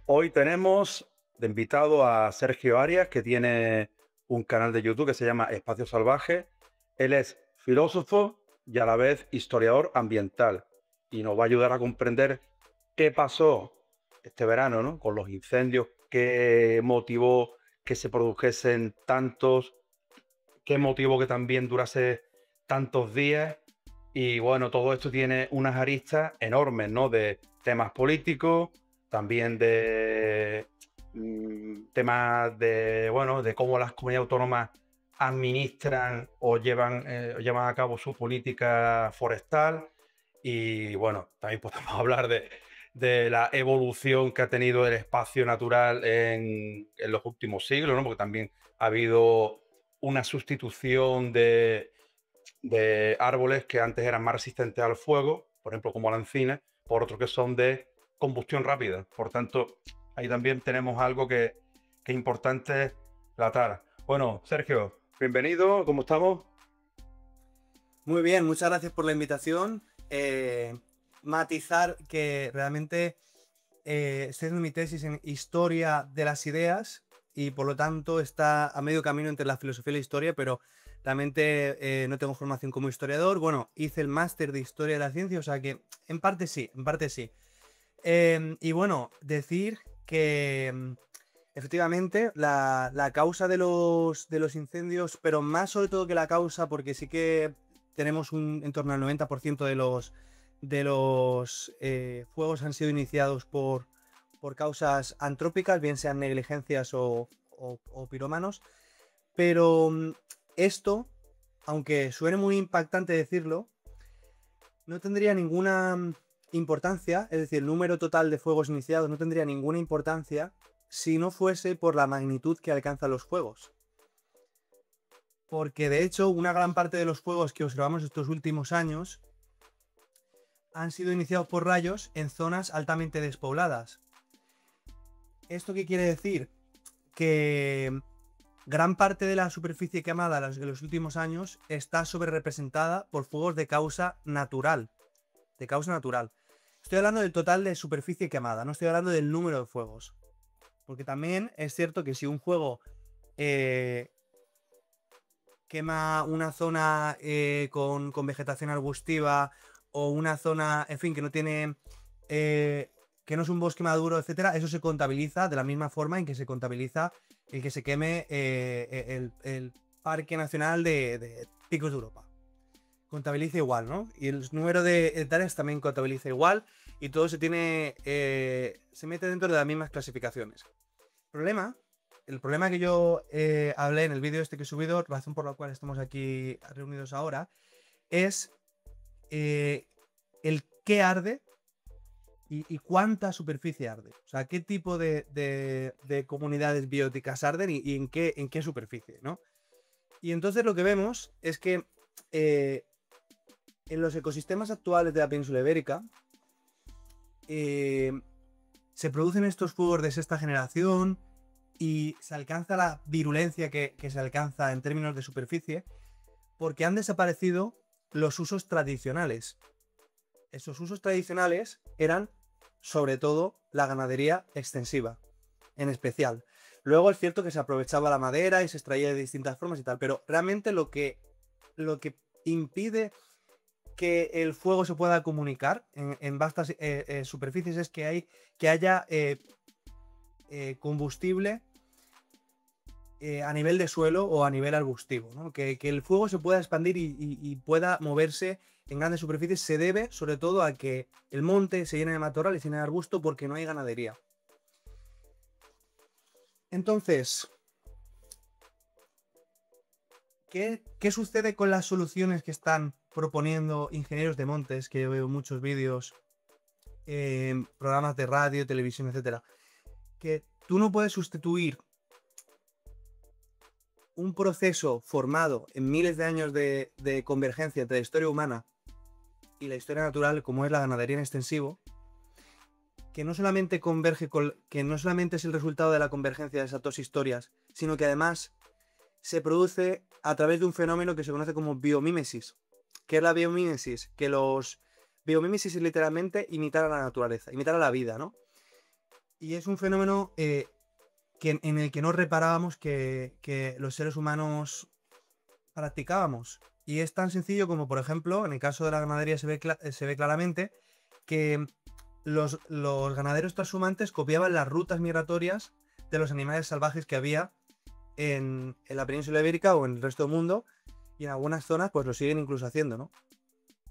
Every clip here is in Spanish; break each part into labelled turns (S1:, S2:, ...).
S1: Hoy tenemos de invitado a Sergio Arias, que tiene un canal de YouTube que se llama Espacio Salvaje. Él es filósofo y a la vez historiador ambiental y nos va a ayudar a comprender qué pasó este verano, ¿no? Con los incendios, qué motivó que se produjesen tantos, qué motivó que también durase tantos días. Y bueno, todo esto tiene unas aristas enormes, ¿no? De temas políticos, también de temas de, bueno, de cómo las comunidades autónomas administran o llevan a cabo su política forestal. Y bueno, también podemos hablar de la evolución que ha tenido el espacio natural en los últimos siglos, ¿no? Porque también ha habido una sustitución de árboles que antes eran más resistentes al fuego, por ejemplo, como la encina, por otros que son de combustión rápida. Por tanto, ahí también tenemos algo que es importante tratar. Bueno, Sergio, bienvenido, ¿cómo estamos?
S2: Muy bien, muchas gracias por la invitación. Matizar que realmente estoy haciendo mi tesis en historia de las ideas y por lo tanto está a medio camino entre la filosofía y la historia, pero realmente no tengo formación como historiador. Bueno, hice el máster de historia de la ciencia, o sea que en parte sí, en parte sí. Y bueno, decir que efectivamente la causa de los incendios, pero más sobre todo que la causa, porque sí que tenemos en torno al 90% de los fuegos han sido iniciados por causas antrópicas, bien sean negligencias o pirómanos. Pero esto, aunque suene muy impactante decirlo, no tendría ninguna importancia, es decir, el número total de fuegos iniciados no tendría ninguna importancia si no fuese por la magnitud que alcanzan los fuegos. Porque de hecho, una gran parte de los fuegos que observamos estos últimos años han sido iniciados por rayos en zonas altamente despobladas. ¿Esto qué quiere decir? Que gran parte de la superficie quemada de los últimos años está sobrerepresentada por fuegos de causa natural. De causa natural. Estoy hablando del total de superficie quemada, no estoy hablando del número de fuegos. Porque también es cierto que si un fuego quema una zona con vegetación arbustiva o una zona, en fin, que no tiene... que no es un bosque maduro, etcétera, eso se contabiliza de la misma forma en que se contabiliza el que se queme el Parque Nacional de Picos de Europa. Contabiliza igual, ¿no? Y el número de hectáreas también contabiliza igual y todo se tiene... se mete dentro de las mismas clasificaciones. El problema que yo hablé en el vídeo este que he subido, razón por la cual estamos aquí reunidos ahora, es el qué arde y cuánta superficie arde. O sea, qué tipo de comunidades bióticas arden y en qué superficie, ¿no? Y entonces lo que vemos es que en los ecosistemas actuales de la península ibérica se producen estos fuegos de sexta generación y se alcanza la virulencia que se alcanza en términos de superficie porque han desaparecido los usos tradicionales. Esos usos tradicionales eran sobre todo la ganadería extensiva, en especial. Luego es cierto que se aprovechaba la madera y se extraía de distintas formas y tal, pero realmente lo que impide que el fuego se pueda comunicar en vastas superficies es que haya combustible a nivel de suelo o a nivel arbustivo, ¿no? Que el fuego se pueda expandir y pueda moverse en grandes superficies se debe sobre todo a que el monte se llene de matorral y se llene de arbusto porque no hay ganadería. Entonces, ¿qué sucede con las soluciones que están proponiendo ingenieros de montes? Que yo veo muchos vídeos en programas de radio, televisión, etcétera. Que tú no puedes sustituir un proceso formado en miles de años de convergencia entre la historia humana y la historia natural, como es la ganadería en extensivo, que no solamente converge que no solamente es el resultado de la convergencia de esas dos historias, sino que además se produce a través de un fenómeno que se conoce como biomímesis. ¿Qué es la biomímesis? Biomímesis es literalmente imitar a la naturaleza, imitar a la vida, ¿no? Y es un fenómeno en el que no reparábamos que los seres humanos practicábamos. Y es tan sencillo como, por ejemplo, en el caso de la ganadería se ve claramente que los ganaderos trashumantes copiaban las rutas migratorias de los animales salvajes que había en la península ibérica o en el resto del mundo, y en algunas zonas pues lo siguen incluso haciendo, ¿no?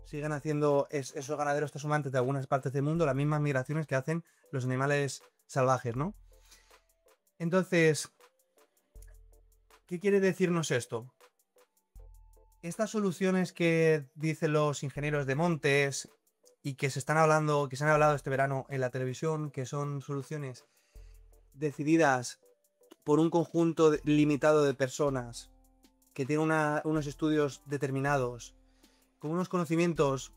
S2: Siguen haciendo esos ganaderos trashumantes de algunas partes del mundo las mismas migraciones que hacen los animales salvajes, ¿no? Entonces, ¿qué quiere decirnos esto? Estas soluciones que dicen los ingenieros de montes y que se han hablado este verano en la televisión, que son soluciones decididas por un conjunto limitado de personas que tienen unos estudios determinados, con unos conocimientos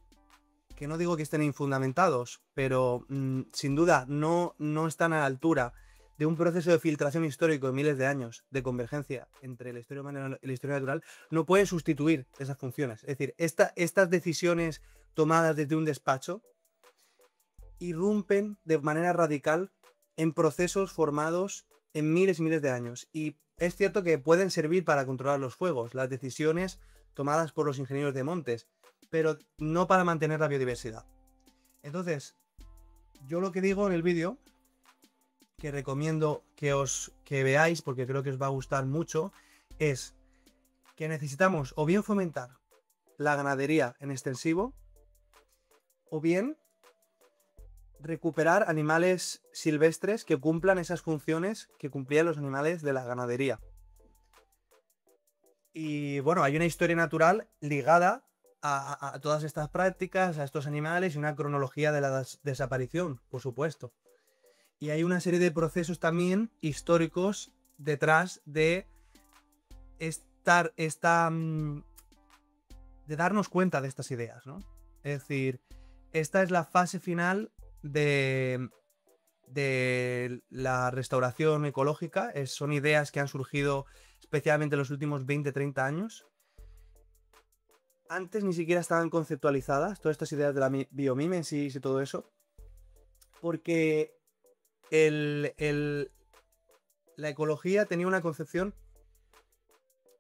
S2: que no digo que estén infundamentados, pero sin duda no están a la altura de un proceso de filtración histórico de miles de años de convergencia entre la historia humana y la historia natural, no puede sustituir esas funciones. Es decir, estas decisiones tomadas desde un despacho irrumpen de manera radical en procesos formados en miles y miles de años. Y es cierto que pueden servir para controlar los fuegos, las decisiones tomadas por los ingenieros de montes, pero no para mantener la biodiversidad. Entonces, yo lo que digo en el vídeo, que recomiendo que veáis porque creo que os va a gustar mucho, es que necesitamos o bien fomentar la ganadería en extensivo o bien recuperar animales silvestres que cumplan esas funciones que cumplían los animales de la ganadería. Y bueno, hay una historia natural ligada a todas estas prácticas, a estos animales y una cronología de la desaparición, por supuesto. Y hay una serie de procesos también históricos detrás de de darnos cuenta de estas ideas, ¿no? Es decir, esta es la fase final de la restauración ecológica. Son ideas que han surgido especialmente en los últimos 20-30 años. Antes ni siquiera estaban conceptualizadas todas estas ideas de la biomimesis y todo eso, porque la ecología tenía una concepción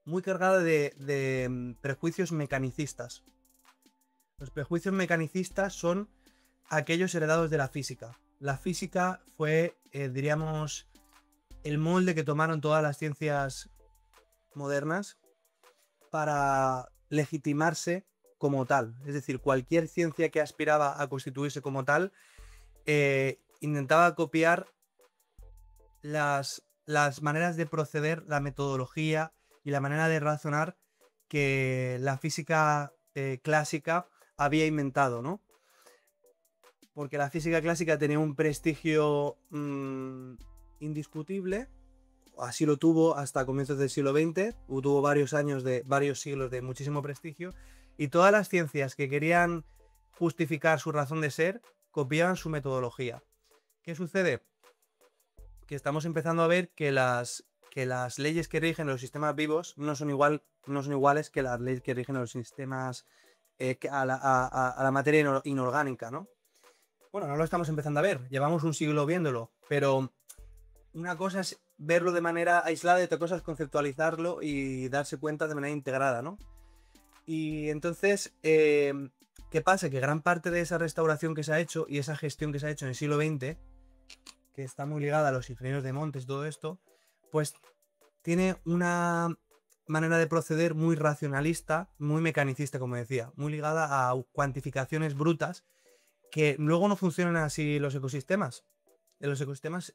S2: muy cargada de prejuicios mecanicistas. Los prejuicios mecanicistas son aquellos heredados de la física. La física fue, diríamos, el molde que tomaron todas las ciencias modernas para legitimarse como tal. Es decir, cualquier ciencia que aspiraba a constituirse como tal intentaba copiar las maneras de proceder, la metodología y la manera de razonar que la física clásica había inventado, ¿no? Porque la física clásica tenía un prestigio indiscutible, así lo tuvo hasta comienzos del siglo XX, tuvo varios siglos de muchísimo prestigio, y todas las ciencias que querían justificar su razón de ser copiaban su metodología. ¿Qué sucede? Que estamos empezando a ver que las leyes que rigen los sistemas vivos no son iguales que las leyes que rigen los sistemas a la materia inorgánica, ¿no? Bueno, no lo estamos empezando a ver, llevamos un siglo viéndolo, pero una cosa es verlo de manera aislada y otra cosa es conceptualizarlo y darse cuenta de manera integrada, ¿no? Y entonces, ¿qué pasa? Que gran parte de esa restauración que se ha hecho y esa gestión que se ha hecho en el siglo XX, que está muy ligada a los ingenieros de montes y todo esto, pues tiene una manera de proceder muy racionalista, muy mecanicista, como decía, muy ligada a cuantificaciones brutas que luego no funcionan así los ecosistemas. En los ecosistemas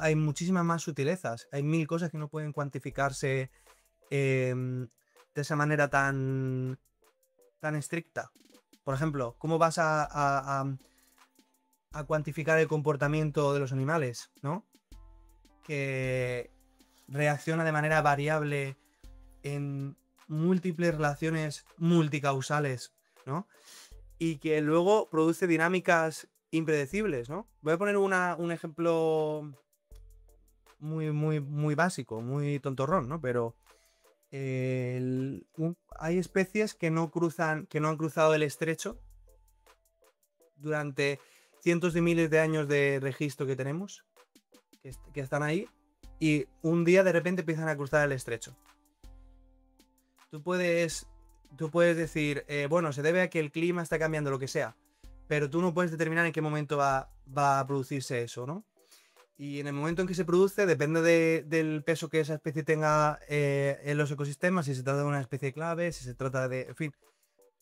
S2: hay muchísimas más sutilezas, hay mil cosas que no pueden cuantificarse de esa manera tan estricta. Por ejemplo, ¿cómo vas a cuantificar el comportamiento de los animales, ¿no? Que reacciona de manera variable en múltiples relaciones multicausales, ¿no? Y que luego produce dinámicas impredecibles, ¿no? Voy a poner un ejemplo muy básico, muy tontorrón, ¿no? Pero hay especies que no han cruzado el estrecho durante cientos de miles de años de registro que tenemos, que están ahí y un día de repente empiezan a cruzar el estrecho. Tú puedes decir, bueno, se debe a que el clima está cambiando, lo que sea, pero tú no puedes determinar en qué momento va a producirse eso, ¿no? Y en el momento en que se produce, depende del peso que esa especie tenga en los ecosistemas, si se trata de una especie clave, si se trata de... En fin,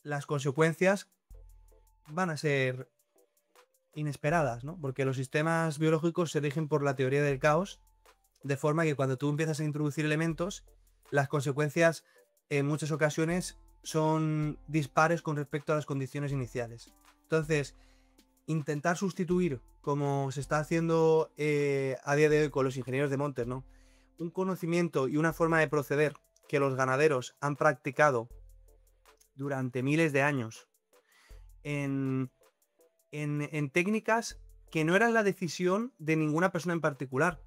S2: las consecuencias van a ser inesperadas, ¿no? Porque los sistemas biológicos se rigen por la teoría del caos, de forma que cuando tú empiezas a introducir elementos, las consecuencias en muchas ocasiones son dispares con respecto a las condiciones iniciales. Entonces, intentar sustituir, como se está haciendo a día de hoy con los ingenieros de montes, ¿no? Un conocimiento y una forma de proceder que los ganaderos han practicado durante miles de años en técnicas que no eran la decisión de ninguna persona en particular,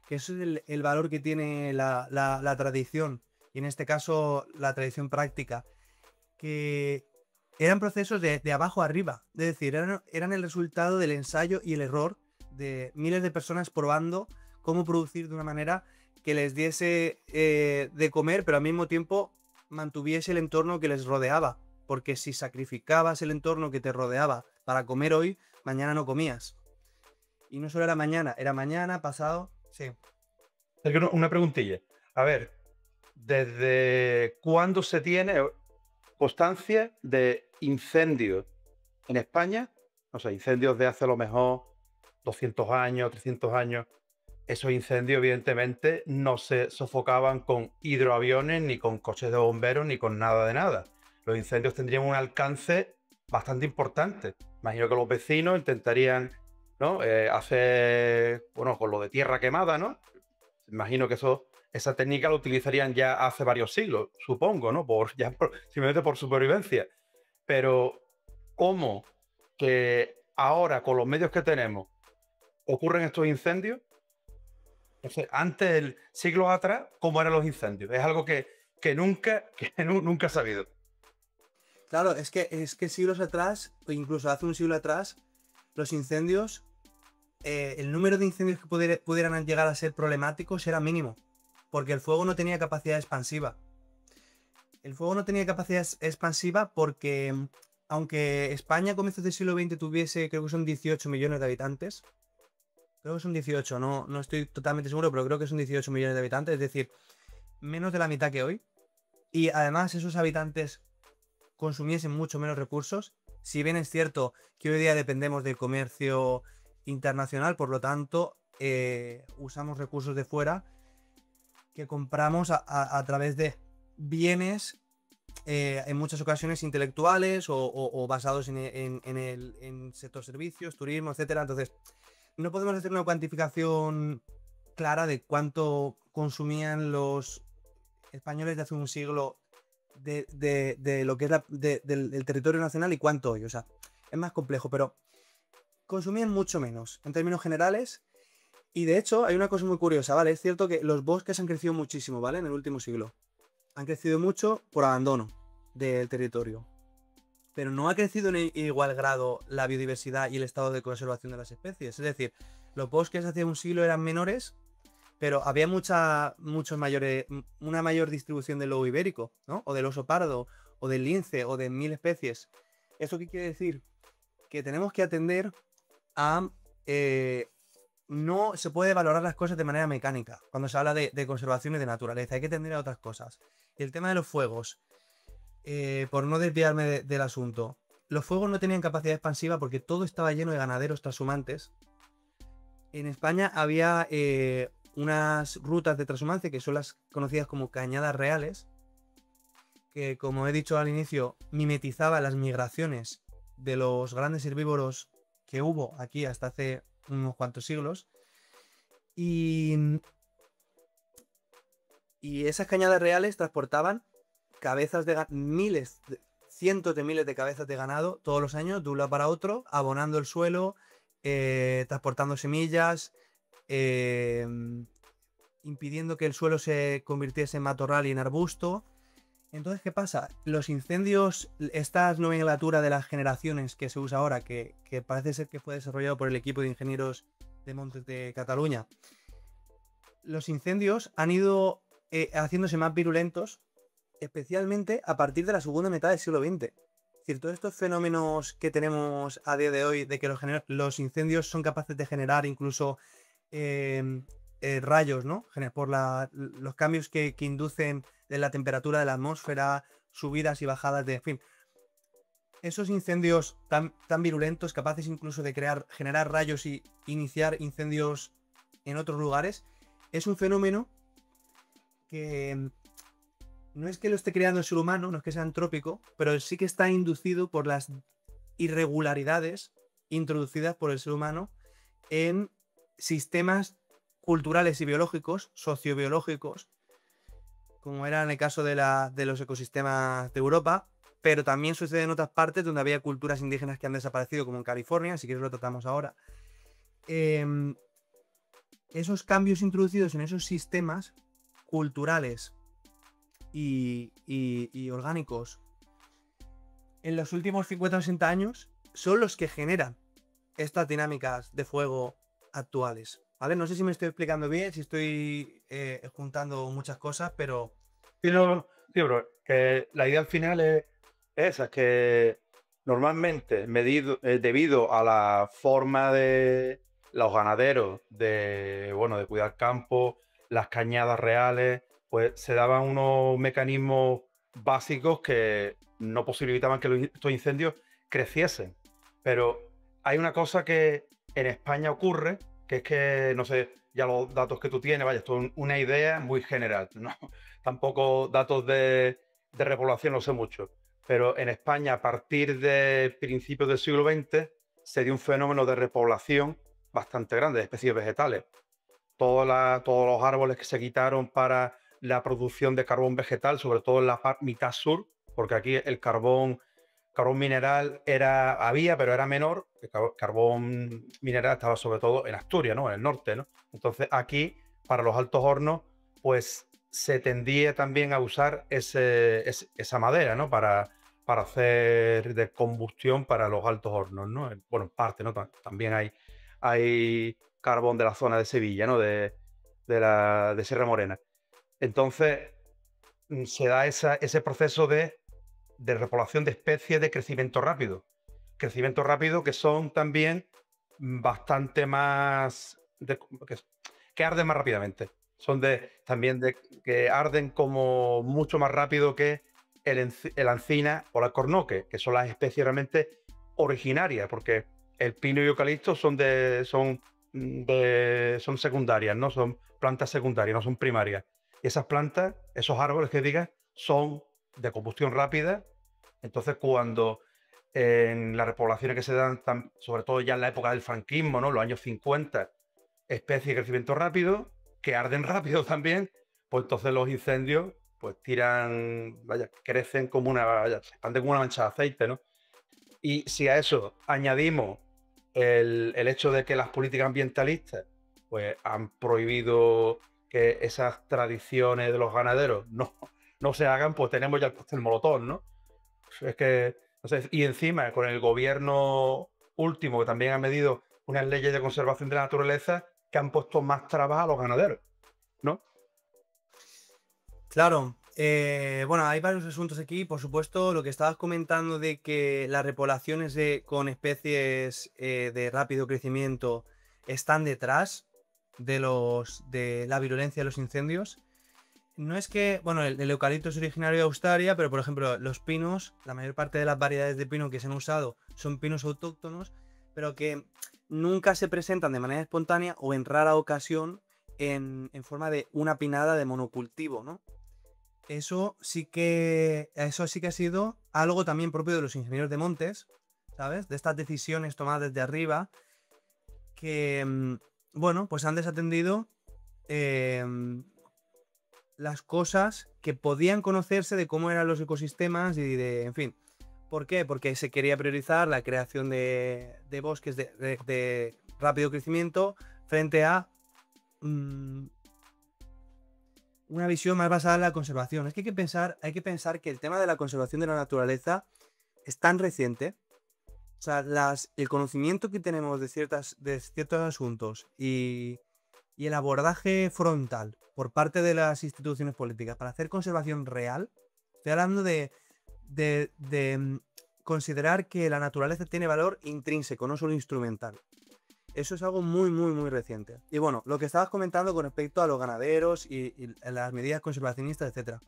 S2: que eso es el valor que tiene la tradición, y en este caso la tradición práctica, que eran procesos de abajo arriba, es decir, eran el resultado del ensayo y el error de miles de personas probando cómo producir de una manera que les diese de comer, pero al mismo tiempo mantuviese el entorno que les rodeaba, porque si sacrificabas el entorno que te rodeaba para comer hoy, mañana no comías. Y no solo era mañana, pasado, sí.
S1: Sergio, una preguntilla. A ver, ¿desde cuándo se tiene constancia de incendios en España? O sea, incendios de hace a lo mejor 200 años, 300 años. Esos incendios, evidentemente, no se sofocaban con hidroaviones, ni con coches de bomberos, ni con nada de nada. Los incendios tendrían un alcance bastante importante. Imagino que los vecinos intentarían, ¿no? Hacer, bueno, con lo de tierra quemada, ¿no? Imagino que esa técnica la utilizarían ya hace varios siglos, supongo, ¿no? Simplemente por supervivencia. Pero, ¿cómo que ahora, con los medios que tenemos, ocurren estos incendios? Entonces, antes, siglos atrás, ¿cómo eran los incendios? Es algo que nunca he sabido.
S2: Claro, es que siglos atrás, o incluso hace un siglo atrás, los incendios, el número de incendios que pudieran llegar a ser problemáticos era mínimo, porque el fuego no tenía capacidad expansiva. El fuego no tenía capacidad expansiva porque, aunque España a comienzos del siglo XX tuviese, creo que son 18 millones de habitantes, creo que son 18, no estoy totalmente seguro, pero creo que son 18 millones de habitantes, es decir, menos de la mitad que hoy. Y además esos habitantes consumiesen mucho menos recursos. Si bien es cierto que hoy día dependemos del comercio internacional, por lo tanto, usamos recursos de fuera que compramos a través de bienes, en muchas ocasiones intelectuales o basados en sector servicios, turismo, etcétera. Entonces, no podemos hacer una cuantificación clara de cuánto consumían los españoles de hace un siglo de lo que es del territorio nacional y cuánto hoy. O sea, es más complejo, pero consumían mucho menos en términos generales. Y de hecho, hay una cosa muy curiosa, ¿vale? Es cierto que los bosques han crecido muchísimo, ¿vale? En el último siglo. Han crecido mucho por abandono del territorio. Pero no ha crecido en igual grado la biodiversidad y el estado de conservación de las especies. Es decir, los bosques hace un siglo eran menores, pero había una mayor distribución del lobo ibérico, ¿no? O del oso pardo, o del lince, o de 1000 especies. ¿Eso qué quiere decir? Que tenemos que atender a... no se puede valorar las cosas de manera mecánica cuando se habla de conservación y de naturaleza. Hay que atender a otras cosas. Y el tema de los fuegos, por no desviarme del asunto, los fuegos no tenían capacidad expansiva porque todo estaba lleno de ganaderos trashumantes. En España había unas rutas de trashumancia que son las conocidas como cañadas reales, que, como he dicho al inicio, mimetizaban las migraciones de los grandes herbívoros que hubo aquí hasta hace unos cuantos siglos. Y esas cañadas reales transportaban cabezas de miles, cientos de miles de cabezas de ganado todos los años, de un lado para otro, abonando el suelo, transportando semillas, impidiendo que el suelo se convirtiese en matorral y en arbusto. Entonces, ¿qué pasa? Los incendios, esta nomenclatura de las generaciones que se usa ahora, que parece ser que fue desarrollado por el equipo de ingenieros de montes de Cataluña. Los incendios han ido haciéndose más virulentos, especialmente a partir de la segunda mitad del siglo XX. Es decir, todos estos fenómenos que tenemos a día de hoy, de que los incendios son capaces de generar incluso rayos, ¿no? Por los cambios que inducen de la temperatura de la atmósfera, subidas y bajadas de... En fin, esos incendios tan virulentos, capaces incluso de generar rayos y iniciar incendios en otros lugares, es un fenómeno que no es que lo esté creando el ser humano, no es que sea antrópico, pero sí que está inducido por las irregularidades introducidas por el ser humano en sistemas culturales y biológicos, sociobiológicos, como era en el caso de los ecosistemas de Europa, pero también sucede en otras partes donde había culturas indígenas que han desaparecido, como en California, así que eso lo tratamos ahora. Esos cambios introducidos en esos sistemas culturales y orgánicos en los últimos 50 o 60 años son los que generan estas dinámicas de fuego actuales, ¿vale? No sé si me estoy explicando bien, si estoy juntando muchas cosas, pero...
S1: Sí, no, sí, bro, que la idea al final es esa, que normalmente debido a la forma de los ganaderos de, bueno, de cuidar campo, las cañadas reales, pues se daban unos mecanismos básicos que no posibilitaban que estos incendios creciesen. Pero hay una cosa que en España ocurre, que es que, no sé, ya los datos que tú tienes, vaya, esto es una idea muy general, ¿no? Tampoco datos de repoblación no sé mucho, pero en España a partir de principios del siglo XX se dio un fenómeno de repoblación bastante grande de especies vegetales. Todos los árboles que se quitaron para la producción de carbón vegetal, sobre todo en la mitad sur, porque aquí el carbón mineral había, pero era menor. El carbón mineral estaba sobre todo en Asturias, ¿no? En el norte, ¿no? Entonces aquí, para los altos hornos, pues se tendía también a usar esa madera, ¿no? Para hacer de combustión para los altos hornos, ¿no? Bueno, en parte, ¿no? También hay carbón de la zona de Sevilla, ¿no? De Sierra Morena. Entonces, se da ese proceso de repoblación de especies de crecimiento rápido. Crecimiento rápido que son también bastante más... que arden más rápidamente. Son también que arden como mucho más rápido que el encina o la cornoque, que son las especies realmente originarias, porque el pino y el eucalipto son secundarias, ¿no? Son plantas secundarias, no son primarias. Y esas plantas, esos árboles que digas, son de combustión rápida. Entonces, cuando en las repoblaciones que se dan, sobre todo ya en la época del franquismo, ¿no? Los años 50, especies de crecimiento rápido, que arden rápido también, pues entonces los incendios pues tiran, vaya, crecen como se expanden como una mancha de aceite, ¿no? Y si a eso añadimos el hecho de que las políticas ambientalistas pues han prohibido que esas tradiciones de los ganaderos no se hagan, pues tenemos ya el cóctel molotov, ¿no? Es que, no sé, y encima con el gobierno último, que también ha medido unas leyes de conservación de la naturaleza que han puesto más trabas a los ganaderos, ¿no?
S2: Claro, bueno, hay varios asuntos aquí. Por supuesto, lo que estabas comentando de que las repoblaciones con especies de rápido crecimiento están detrás de la virulencia de los incendios. No es que, bueno, el eucalipto es originario de Australia, pero por ejemplo, los pinos, la mayor parte de las variedades de pino que se han usado son pinos autóctonos, pero que nunca se presentan de manera espontánea o en rara ocasión en forma de una pinada de monocultivo, ¿no? Eso sí que ha sido algo también propio de los ingenieros de montes, ¿sabes? De estas decisiones tomadas desde arriba que, bueno, pues han desatendido las cosas que podían conocerse de cómo eran los ecosistemas y en fin. ¿Por qué? Porque se quería priorizar la creación de bosques de rápido crecimiento frente a una visión más basada en la conservación. Es que hay que pensar que el tema de la conservación de la naturaleza es tan reciente O sea, el conocimiento que tenemos de ciertos asuntos y el abordaje frontal por parte de las instituciones políticas para hacer conservación real, estoy hablando de considerar que la naturaleza tiene valor intrínseco, no solo instrumental. Eso es algo muy, muy, muy reciente. Y bueno, lo que estabas comentando con respecto a los ganaderos y las medidas conservacionistas, etc.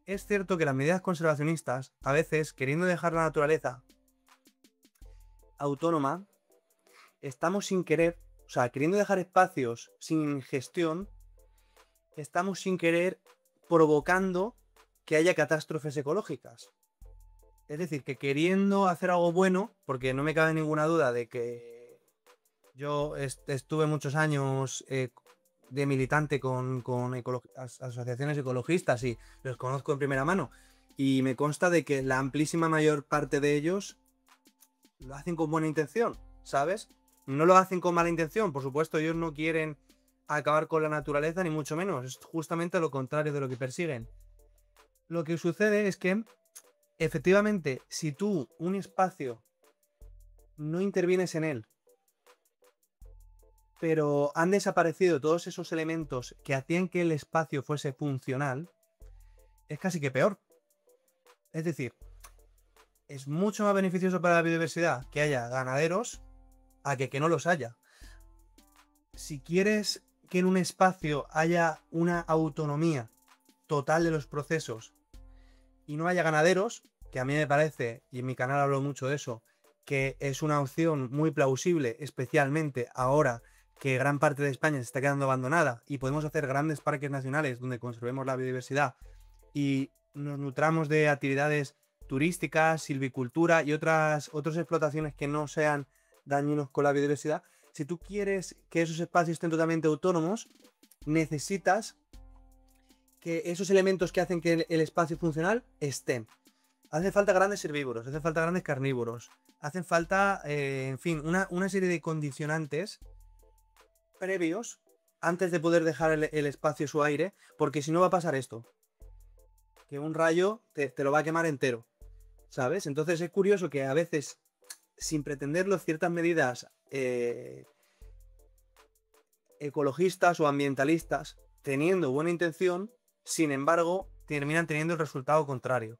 S2: Es cierto que las medidas conservacionistas, a veces, queriendo dejar la naturaleza autónoma, estamos sin querer, o sea, queriendo dejar espacios sin gestión, estamos sin querer provocando que haya catástrofes ecológicas. Es decir, que queriendo hacer algo bueno, porque no me cabe ninguna duda de que yo estuve muchos años de militante con asociaciones ecologistas y los conozco en primera mano, y me consta de que la amplísima mayor parte de ellos lo hacen con buena intención, ¿sabes? No lo hacen con mala intención, por supuesto, ellos no quieren acabar con la naturaleza, ni mucho menos, es justamente lo contrario de lo que persiguen. Lo que sucede es que, efectivamente, si tú un espacio no intervienes en él, pero han desaparecido todos esos elementos que hacían que el espacio fuese funcional, es casi que peor. Es decir, es mucho más beneficioso para la biodiversidad que haya ganaderos a que no los haya. Si quieres que en un espacio haya una autonomía total de los procesos y no haya ganaderos, que a mí me parece, y en mi canal hablo mucho de eso, que es una opción muy plausible, especialmente ahora que gran parte de España se está quedando abandonada y podemos hacer grandes parques nacionales donde conservemos la biodiversidad y nos nutramos de actividades turísticas, silvicultura y otras explotaciones que no sean dañinos con la biodiversidad. Si tú quieres que esos espacios estén totalmente autónomos, necesitas que esos elementos que hacen que el espacio funcional estén. Hace falta grandes herbívoros, hace falta grandes carnívoros, hacen falta, en fin, una serie de condicionantes previos antes de poder dejar el espacio su aire, porque si no va a pasar esto, que un rayo te lo va a quemar entero, ¿sabes? Entonces es curioso que a veces, sin pretenderlo, ciertas medidas ecologistas o ambientalistas, teniendo buena intención, sin embargo, terminan teniendo el resultado contrario.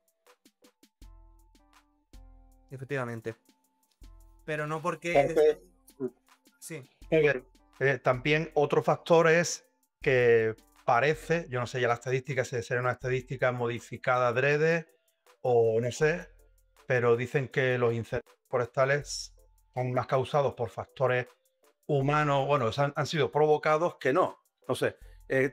S2: Efectivamente. Pero no porque... Sí.
S1: También otro factor es que parece, yo no sé ya la estadística, si será una estadística modificada adrede o no sé, pero dicen que los incendios forestales son más causados por factores humanos, bueno, han sido provocados que no. No sé,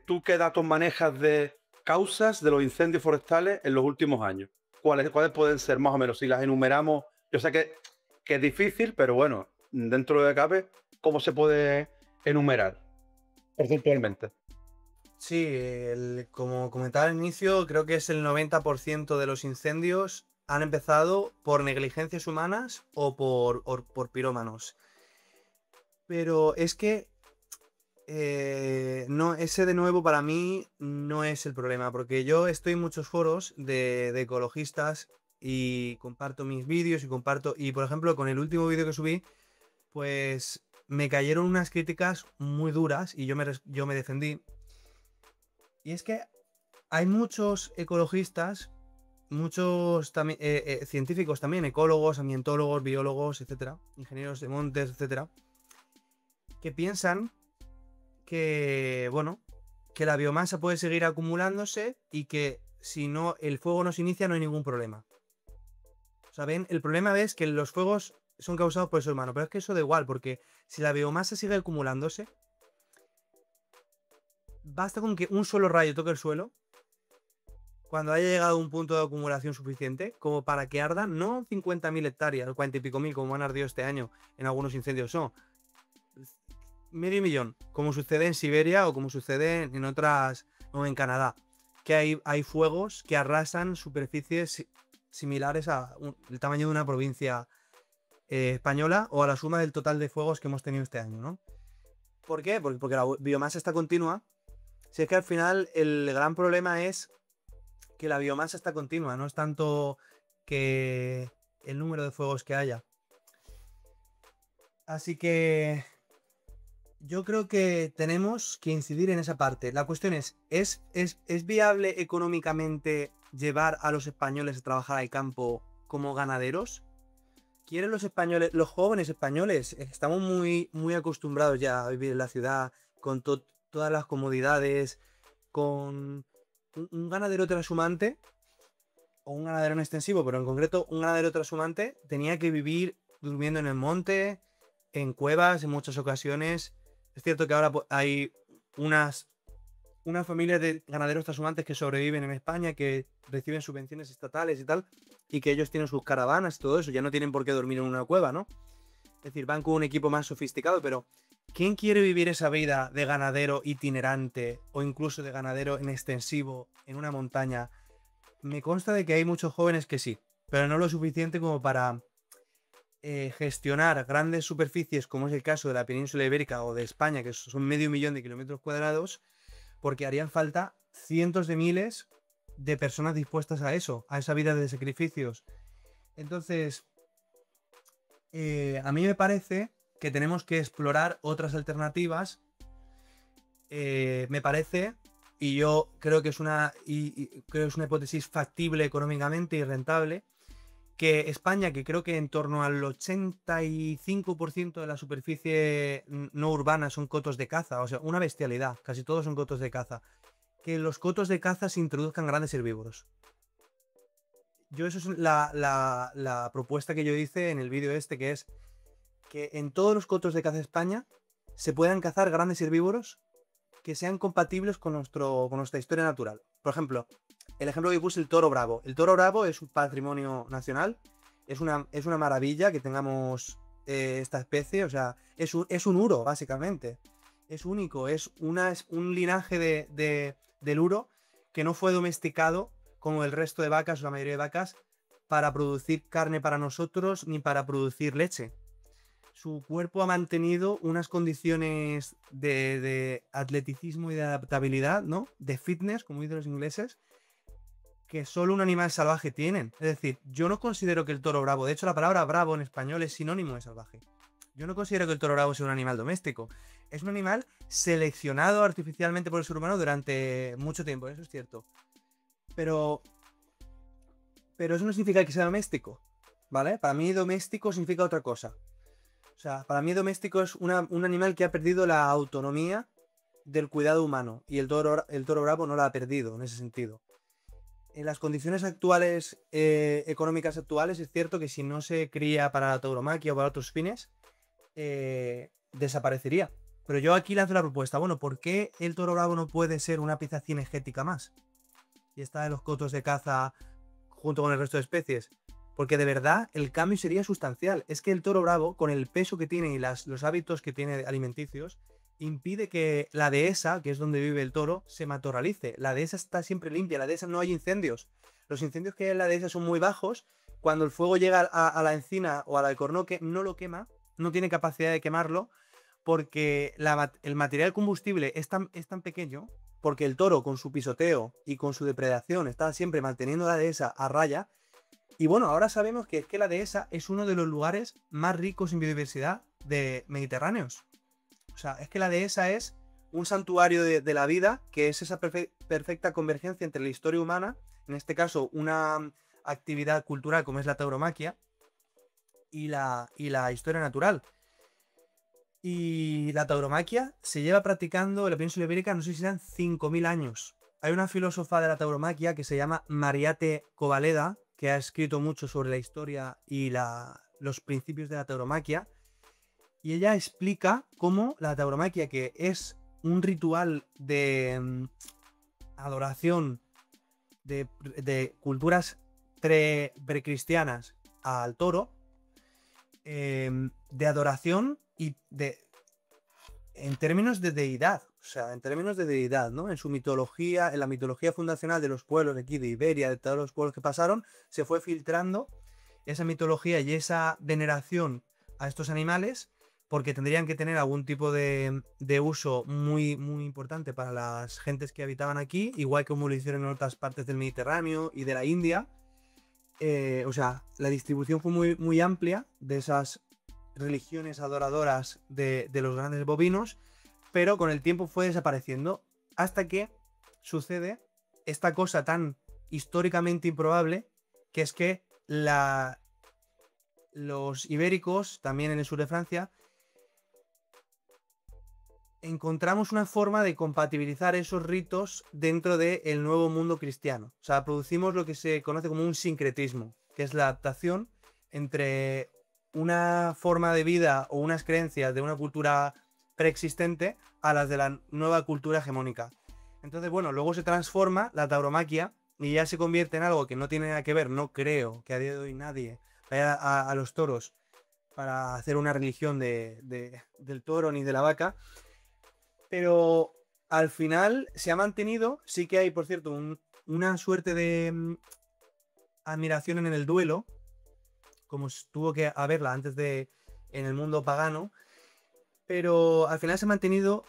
S1: ¿tú qué datos manejas de causas de los incendios forestales en los últimos años? ¿Cuáles pueden ser más o menos? Si las enumeramos, yo sé que es difícil, pero bueno, dentro de cabe, ¿cómo se puede enumerar porcentualmente?
S2: Sí, como comentaba al inicio, creo que es el 90% de los incendios han empezado por negligencias humanas o por pirómanos. Pero es que no, ese de nuevo para mí no es el problema, porque yo estoy en muchos foros de ecologistas y comparto mis vídeos y por ejemplo con el último vídeo que subí, pues me cayeron unas críticas muy duras y yo me defendí. Y es que hay muchos ecologistas, muchos científicos también, ecólogos, ambientólogos, biólogos, etcétera, ingenieros de montes, etcétera, que piensan que, bueno, que la biomasa puede seguir acumulándose y que si no el fuego no se inicia no hay ningún problema. ¿Saben? El problema es que los fuegos son causados por el ser humano, pero es que eso da igual, porque si la biomasa sigue acumulándose, basta con que un solo rayo toque el suelo, cuando haya llegado a un punto de acumulación suficiente, como para que ardan, no 50.000 hectáreas, 40 y pico mil, como han ardido este año en algunos incendios, son medio millón, como sucede en Siberia o como sucede en otras, o en Canadá, que hay fuegos que arrasan superficies similares el tamaño de una provincia española o a la suma del total de fuegos que hemos tenido este año, ¿no? ¿Por qué? Porque la biomasa está continua. Si es que al final el gran problema es que la biomasa está continua, no es tanto que el número de fuegos que haya. Así que yo creo que tenemos que incidir en esa parte. La cuestión ¿es viable económicamente llevar a los españoles a trabajar al campo como ganaderos? ¿Quieren los españoles, los jóvenes españoles? Estamos muy acostumbrados ya a vivir en la ciudad con todas las comodidades, con un ganadero trashumante o un ganadero no extensivo, pero en concreto un ganadero trashumante tenía que vivir durmiendo en el monte, en cuevas en muchas ocasiones. Es cierto que ahora hay unas familias de ganaderos trashumantes que sobreviven en España, que reciben subvenciones estatales y tal, y que ellos tienen sus caravanas y todo eso, ya no tienen por qué dormir en una cueva, ¿no? Es decir, van con un equipo más sofisticado, pero ¿quién quiere vivir esa vida de ganadero itinerante o incluso de ganadero en extensivo en una montaña? Me consta de que hay muchos jóvenes que sí, pero no lo suficiente como para gestionar grandes superficies, como es el caso de la península ibérica o de España, que son 500.000 de kilómetros cuadrados, porque harían falta cientos de miles de personas dispuestas a eso, a esa vida de sacrificios. Entonces, a mí me parece que tenemos que explorar otras alternativas. Me parece, y yo creo que es una hipótesis factible económicamente y rentable, que España, que creo que en torno al 85% de la superficie no urbana son cotos de caza, o sea, una bestialidad, casi todos son cotos de caza, que los cotos de caza se introduzcan grandes herbívoros. Yo eso es la propuesta que yo hice en el vídeo este, que es que en todos los cotos de caza de España se puedan cazar grandes herbívoros que sean compatibles con nuestra historia natural. Por ejemplo, el ejemplo que puse, el toro bravo. El toro bravo es un patrimonio nacional. Es una maravilla que tengamos esta especie. O sea, es un uro, básicamente. Es único. Es un linaje del uro que no fue domesticado como el resto de vacas o la mayoría de vacas para producir carne para nosotros ni para producir leche. Su cuerpo ha mantenido unas condiciones de atleticismo y de adaptabilidad, ¿no? De fitness, como dicen los ingleses, que solo un animal salvaje tienen. Es decir, yo no considero que el toro bravo, de hecho la palabra bravo en español es sinónimo de salvaje. Yo no considero que el toro bravo sea un animal doméstico. Es un animal seleccionado artificialmente por el ser humano durante mucho tiempo, eso es cierto. Pero eso no significa que sea doméstico, ¿vale? Para mí doméstico significa otra cosa. O sea, para mí doméstico es un animal que ha perdido la autonomía del cuidado humano. Y el toro bravo no la ha perdido en ese sentido. En las condiciones actuales, económicas actuales, es cierto que si no se cría para la tauromaquia o para otros fines, desaparecería. Pero yo aquí lanzo la propuesta, bueno, ¿por qué el toro bravo no puede ser una pieza cinegética más? Y está en los cotos de caza junto con el resto de especies. Porque de verdad el cambio sería sustancial. Es que el toro bravo, con el peso que tiene y los hábitos que tiene alimenticios, impide que la dehesa, que es donde vive el toro, se matorralice. La dehesa está siempre limpia, la dehesa no hay incendios. Los incendios que hay en la dehesa son muy bajos. Cuando el fuego llega a la encina o al alcornoque, no lo quema, no tiene capacidad de quemarlo, porque el material combustible es tan pequeño, porque el toro con su pisoteo y con su depredación está siempre manteniendo la dehesa a raya. Y bueno, ahora sabemos que es que la dehesa es uno de los lugares más ricos en biodiversidad de mediterráneos. O sea, es que la dehesa es un santuario de la vida, que es esa perfecta convergencia entre la historia humana, en este caso una actividad cultural como es la tauromaquia, y la historia natural. Y la tauromaquia se lleva practicando en la península ibérica, no sé si eran 5.000 años. Hay una filósofa de la tauromaquia que se llama Mariate Covaleda, que ha escrito mucho sobre la historia y los principios de la tauromaquia, y ella explica cómo la tauromaquia, que es un ritual de adoración de culturas precristianas al toro, de adoración y en términos de deidad, o sea, en términos de deidad, ¿no? En su mitología, en la mitología fundacional de los pueblos de aquí de Iberia, de todos los pueblos que pasaron, se fue filtrando esa mitología y esa veneración a estos animales, porque tendrían que tener algún tipo de uso muy importante para las gentes que habitaban aquí, igual que como lo hicieron en otras partes del Mediterráneo y de la India. O sea, la distribución fue muy amplia de esas religiones adoradoras de los grandes bovinos, pero con el tiempo fue desapareciendo hasta que sucede esta cosa tan históricamente improbable, que es que los ibéricos, también en el sur de Francia, encontramos una forma de compatibilizar esos ritos dentro del nuevo mundo cristiano. O sea, producimos lo que se conoce como un sincretismo, que es la adaptación entre una forma de vida o unas creencias de una cultura preexistente a las de la nueva cultura hegemónica. Entonces, bueno, luego se transforma la tauromaquia y ya se convierte en algo que no tiene nada que ver. No creo que a día de hoy nadie vaya a los toros para hacer una religión del toro ni de la vaca. Pero al final se ha mantenido. Sí que hay, por cierto, una suerte de admiración en el duelo, como tuvo que haberla antes de en el mundo pagano. Pero al final se ha mantenido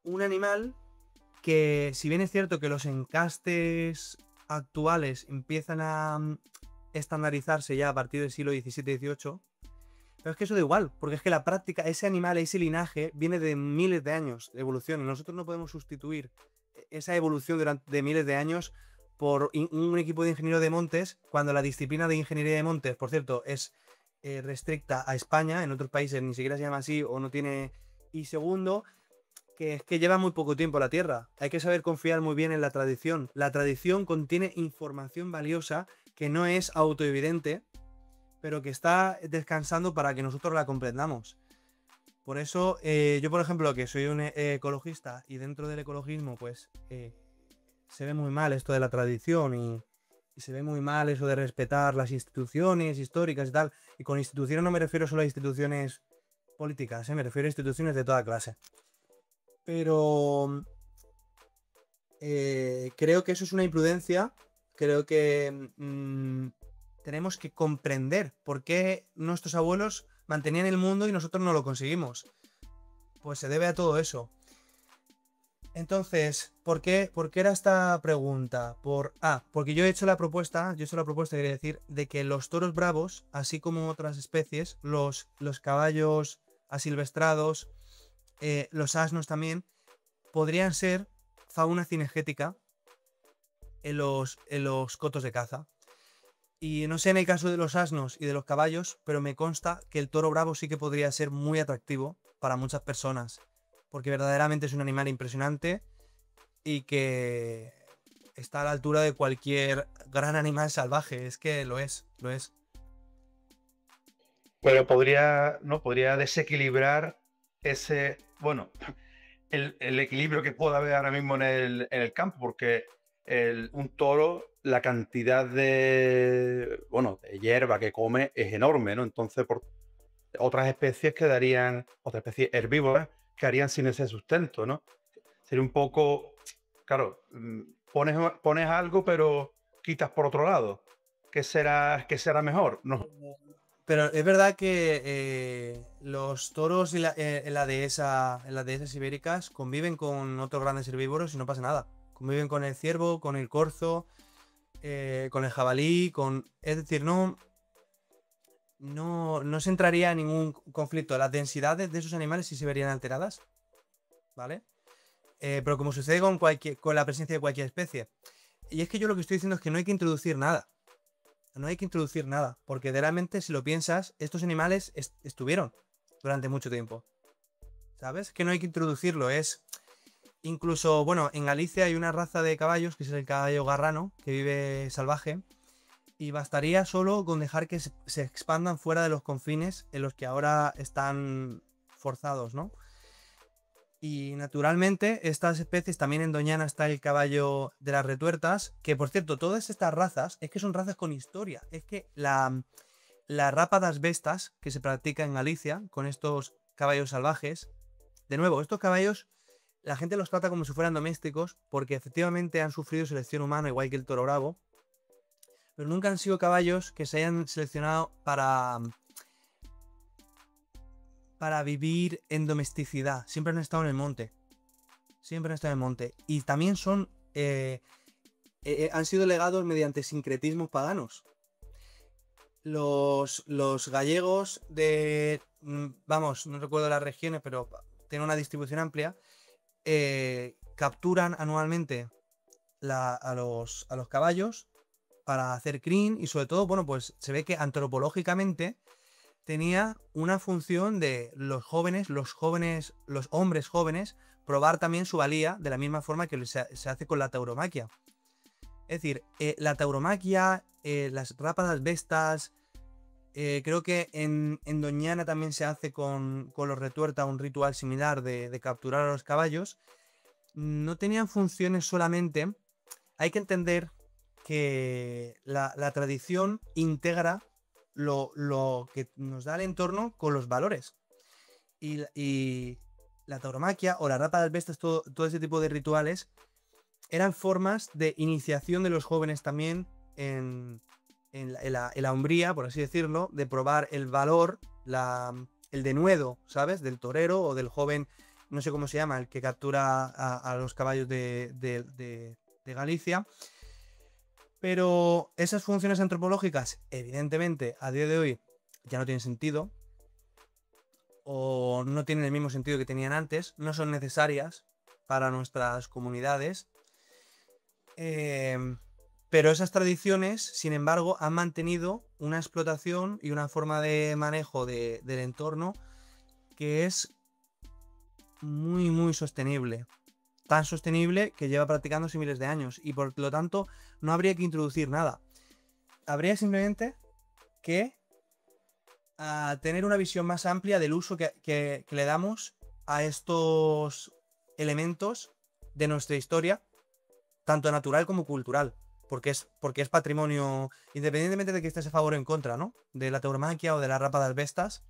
S2: un animal que, si bien es cierto que los encastes actuales empiezan a estandarizarse ya a partir del siglo XVII-XVIII, pero es que eso da igual, porque es que la práctica, ese animal, ese linaje, viene de miles de años de evolución. Y nosotros no podemos sustituir esa evolución de miles de años por un equipo de ingenieros de montes, cuando la disciplina de ingeniería de montes, por cierto, es restricta a España. En otros países ni siquiera se llama así o no tiene. Y segundo, que es que lleva muy poco tiempo la Tierra. Hay que saber confiar muy bien en la tradición. La tradición contiene información valiosa que no es autoevidente, pero que está descansando para que nosotros la comprendamos. Por eso, yo, por ejemplo, que soy un ecologista, y dentro del ecologismo, pues se ve muy mal esto de la tradición y se ve muy mal eso de respetar las instituciones históricas y tal. Y con instituciones no me refiero solo a instituciones políticas, me refiero a instituciones de toda clase. Pero creo que eso es una imprudencia. Creo que tenemos que comprender por qué nuestros abuelos mantenían el mundo y nosotros no lo conseguimos. Pues se debe a todo eso. Entonces, ¿por qué era esta pregunta? Porque yo he hecho la propuesta, quería decir, de que los toros bravos, así como otras especies, los caballos asilvestrados, los asnos también, podrían ser fauna cinegética en los cotos de caza. Y no sé en el caso de los asnos y de los caballos, pero me consta que el toro bravo sí que podría ser muy atractivo para muchas personas, porque verdaderamente es un animal impresionante y que está a la altura de cualquier gran animal salvaje. Es que lo es.
S1: Pero podría desequilibrar ese, bueno, el equilibrio que pueda haber ahora mismo en el campo, porque un toro, la cantidad de hierba que come es enorme, ¿no? Entonces, otras especies otras especies herbívoras quedarían sin ese sustento, ¿no? Sería un poco, claro, pones algo, pero quitas por otro lado. ¿Qué será mejor? No.
S2: Pero es verdad que los toros en las dehesas ibéricas conviven con otros grandes herbívoros y no pasa nada. Conviven con el ciervo, con el corzo, con el jabalí, es decir, no se entraría en ningún conflicto. Las densidades de esos animales sí se verían alteradas, ¿vale? Pero como sucede con la presencia de cualquier especie. Y es que yo lo que estoy diciendo es que no hay que introducir nada. No hay que introducir nada, porque realmente, si lo piensas, estos animales estuvieron durante mucho tiempo. ¿Sabes? Que no hay que introducirlo. Incluso, bueno, en Galicia hay una raza de caballos, que es el caballo garrano, que vive salvaje, y bastaría solo con dejar que se expandan fuera de los confines en los que ahora están forzados, ¿no? Y naturalmente, estas especies, también en Doñana está el caballo de las retuertas, que por cierto, todas estas razas, es que son razas con historia. Es que la rapa das bestas que se practica en Galicia con estos caballos salvajes, de nuevo, estos caballos, la gente los trata como si fueran domésticos, porque efectivamente han sufrido selección humana, igual que el toro bravo, pero nunca han sido caballos que se hayan seleccionado para vivir en domesticidad. Siempre han estado en el monte. Y también han sido legados mediante sincretismos paganos. los gallegos de, vamos, no recuerdo las regiones, pero tienen una distribución amplia, capturan anualmente a los caballos para hacer crin y sobre todo, bueno, pues se ve que antropológicamente tenía una función de los hombres jóvenes, probar también su valía de la misma forma que se hace con la tauromaquia. Es decir, la tauromaquia, las rápadas bestas, creo que en Doñana también se hace con los retuerta un ritual similar de capturar a los caballos. No tenían funciones solamente. Hay que entender que la tradición integra lo que nos da el entorno con los valores. Y la tauromaquia o la rapa de bestas, todo ese tipo de rituales, eran formas de iniciación de los jóvenes también en la hombría, por así decirlo, de probar el valor, el denuedo, ¿sabes? Del torero o del joven, no sé cómo se llama, el que captura a los caballos de Galicia. Pero esas funciones antropológicas, evidentemente, a día de hoy ya no tienen sentido, o no tienen el mismo sentido que tenían antes, no son necesarias para nuestras comunidades. Pero esas tradiciones, sin embargo, han mantenido una explotación y una forma de manejo del entorno que es muy, muy sostenible. Tan sostenible que lleva practicándose miles de años y por lo tanto no habría que introducir nada. Habría simplemente que tener una visión más amplia del uso que le damos a estos elementos de nuestra historia, tanto natural como cultural, porque es patrimonio, independientemente de que estés a favor o en contra, ¿no? De la tauromaquia o de la rapa das bestas.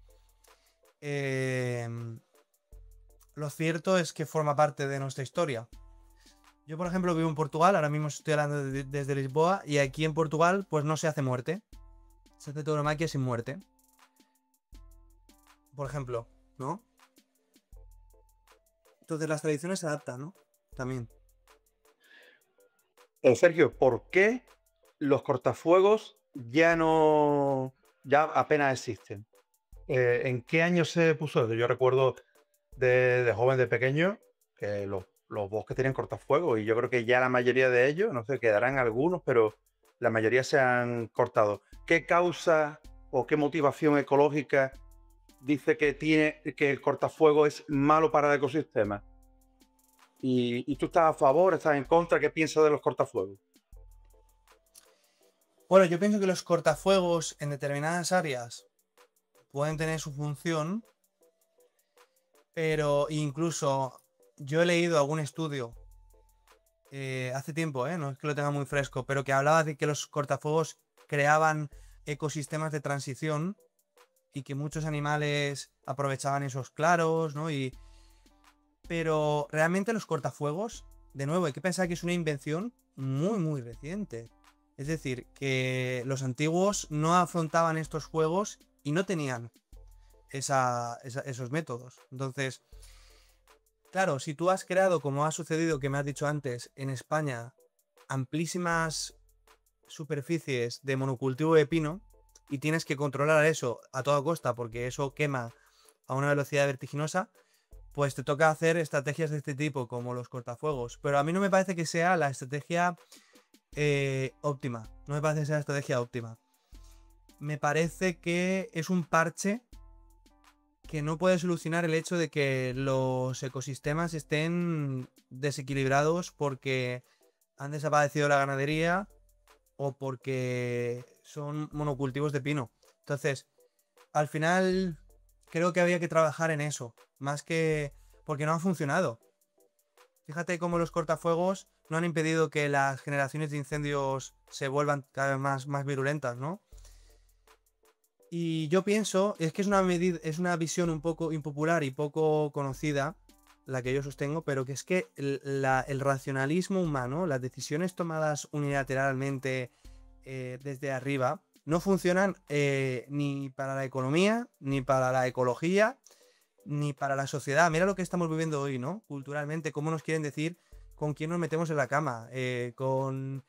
S2: Lo cierto es que forma parte de nuestra historia. Yo, por ejemplo, vivo en Portugal, ahora mismo estoy hablando desde Lisboa, y aquí en Portugal, pues no se hace muerte. Se hace tauromaquia sin muerte. Por ejemplo, ¿no? Entonces las tradiciones se adaptan, ¿no? También.
S1: Sergio, ¿por qué los cortafuegos ya apenas existen? ¿En qué año se puso eso? Yo recuerdo de joven, de pequeño, que los bosques tenían cortafuegos y yo creo que ya la mayoría de ellos, no sé, quedarán algunos, pero la mayoría se han cortado. ¿Qué causa o qué motivación ecológica dice que el cortafuego es malo para el ecosistema? ¿Y tú estás a favor, estás en contra? ¿Qué piensas de los cortafuegos?
S2: Bueno, yo pienso que los cortafuegos en determinadas áreas pueden tener su función, pero incluso yo he leído algún estudio hace tiempo, no es que lo tenga muy fresco, pero que hablaba de que los cortafuegos creaban ecosistemas de transición y que muchos animales aprovechaban esos claros, ¿no? Pero realmente los cortafuegos, de nuevo, hay que pensar que es una invención muy, muy reciente. Es decir, que los antiguos no afrontaban estos juegos y no tenían esos métodos. Entonces, claro, si tú has creado, como ha sucedido, que me has dicho antes, en España, amplísimas superficies de monocultivo de pino y tienes que controlar eso a toda costa porque eso quema a una velocidad vertiginosa, pues te toca hacer estrategias de este tipo, como los cortafuegos. Pero a mí no me parece que sea la estrategia óptima. No me parece que sea la estrategia óptima. Me parece que es un parche que no puede solucionar el hecho de que los ecosistemas estén desequilibrados porque han desaparecido la ganadería o porque son monocultivos de pino. Entonces, al final creo que había que trabajar en eso, más que porque no ha funcionado. Fíjate cómo los cortafuegos no han impedido que las generaciones de incendios se vuelvan cada vez más virulentas, ¿no? Y yo pienso, es que es una visión un poco impopular y poco conocida, la que yo sostengo, pero que es que el racionalismo humano, las decisiones tomadas unilateralmente desde arriba, no funcionan ni para la economía, ni para la ecología, ni para la sociedad. Mira lo que estamos viviendo hoy, ¿no? Culturalmente, cómo nos quieren decir con quién nos metemos en la cama, con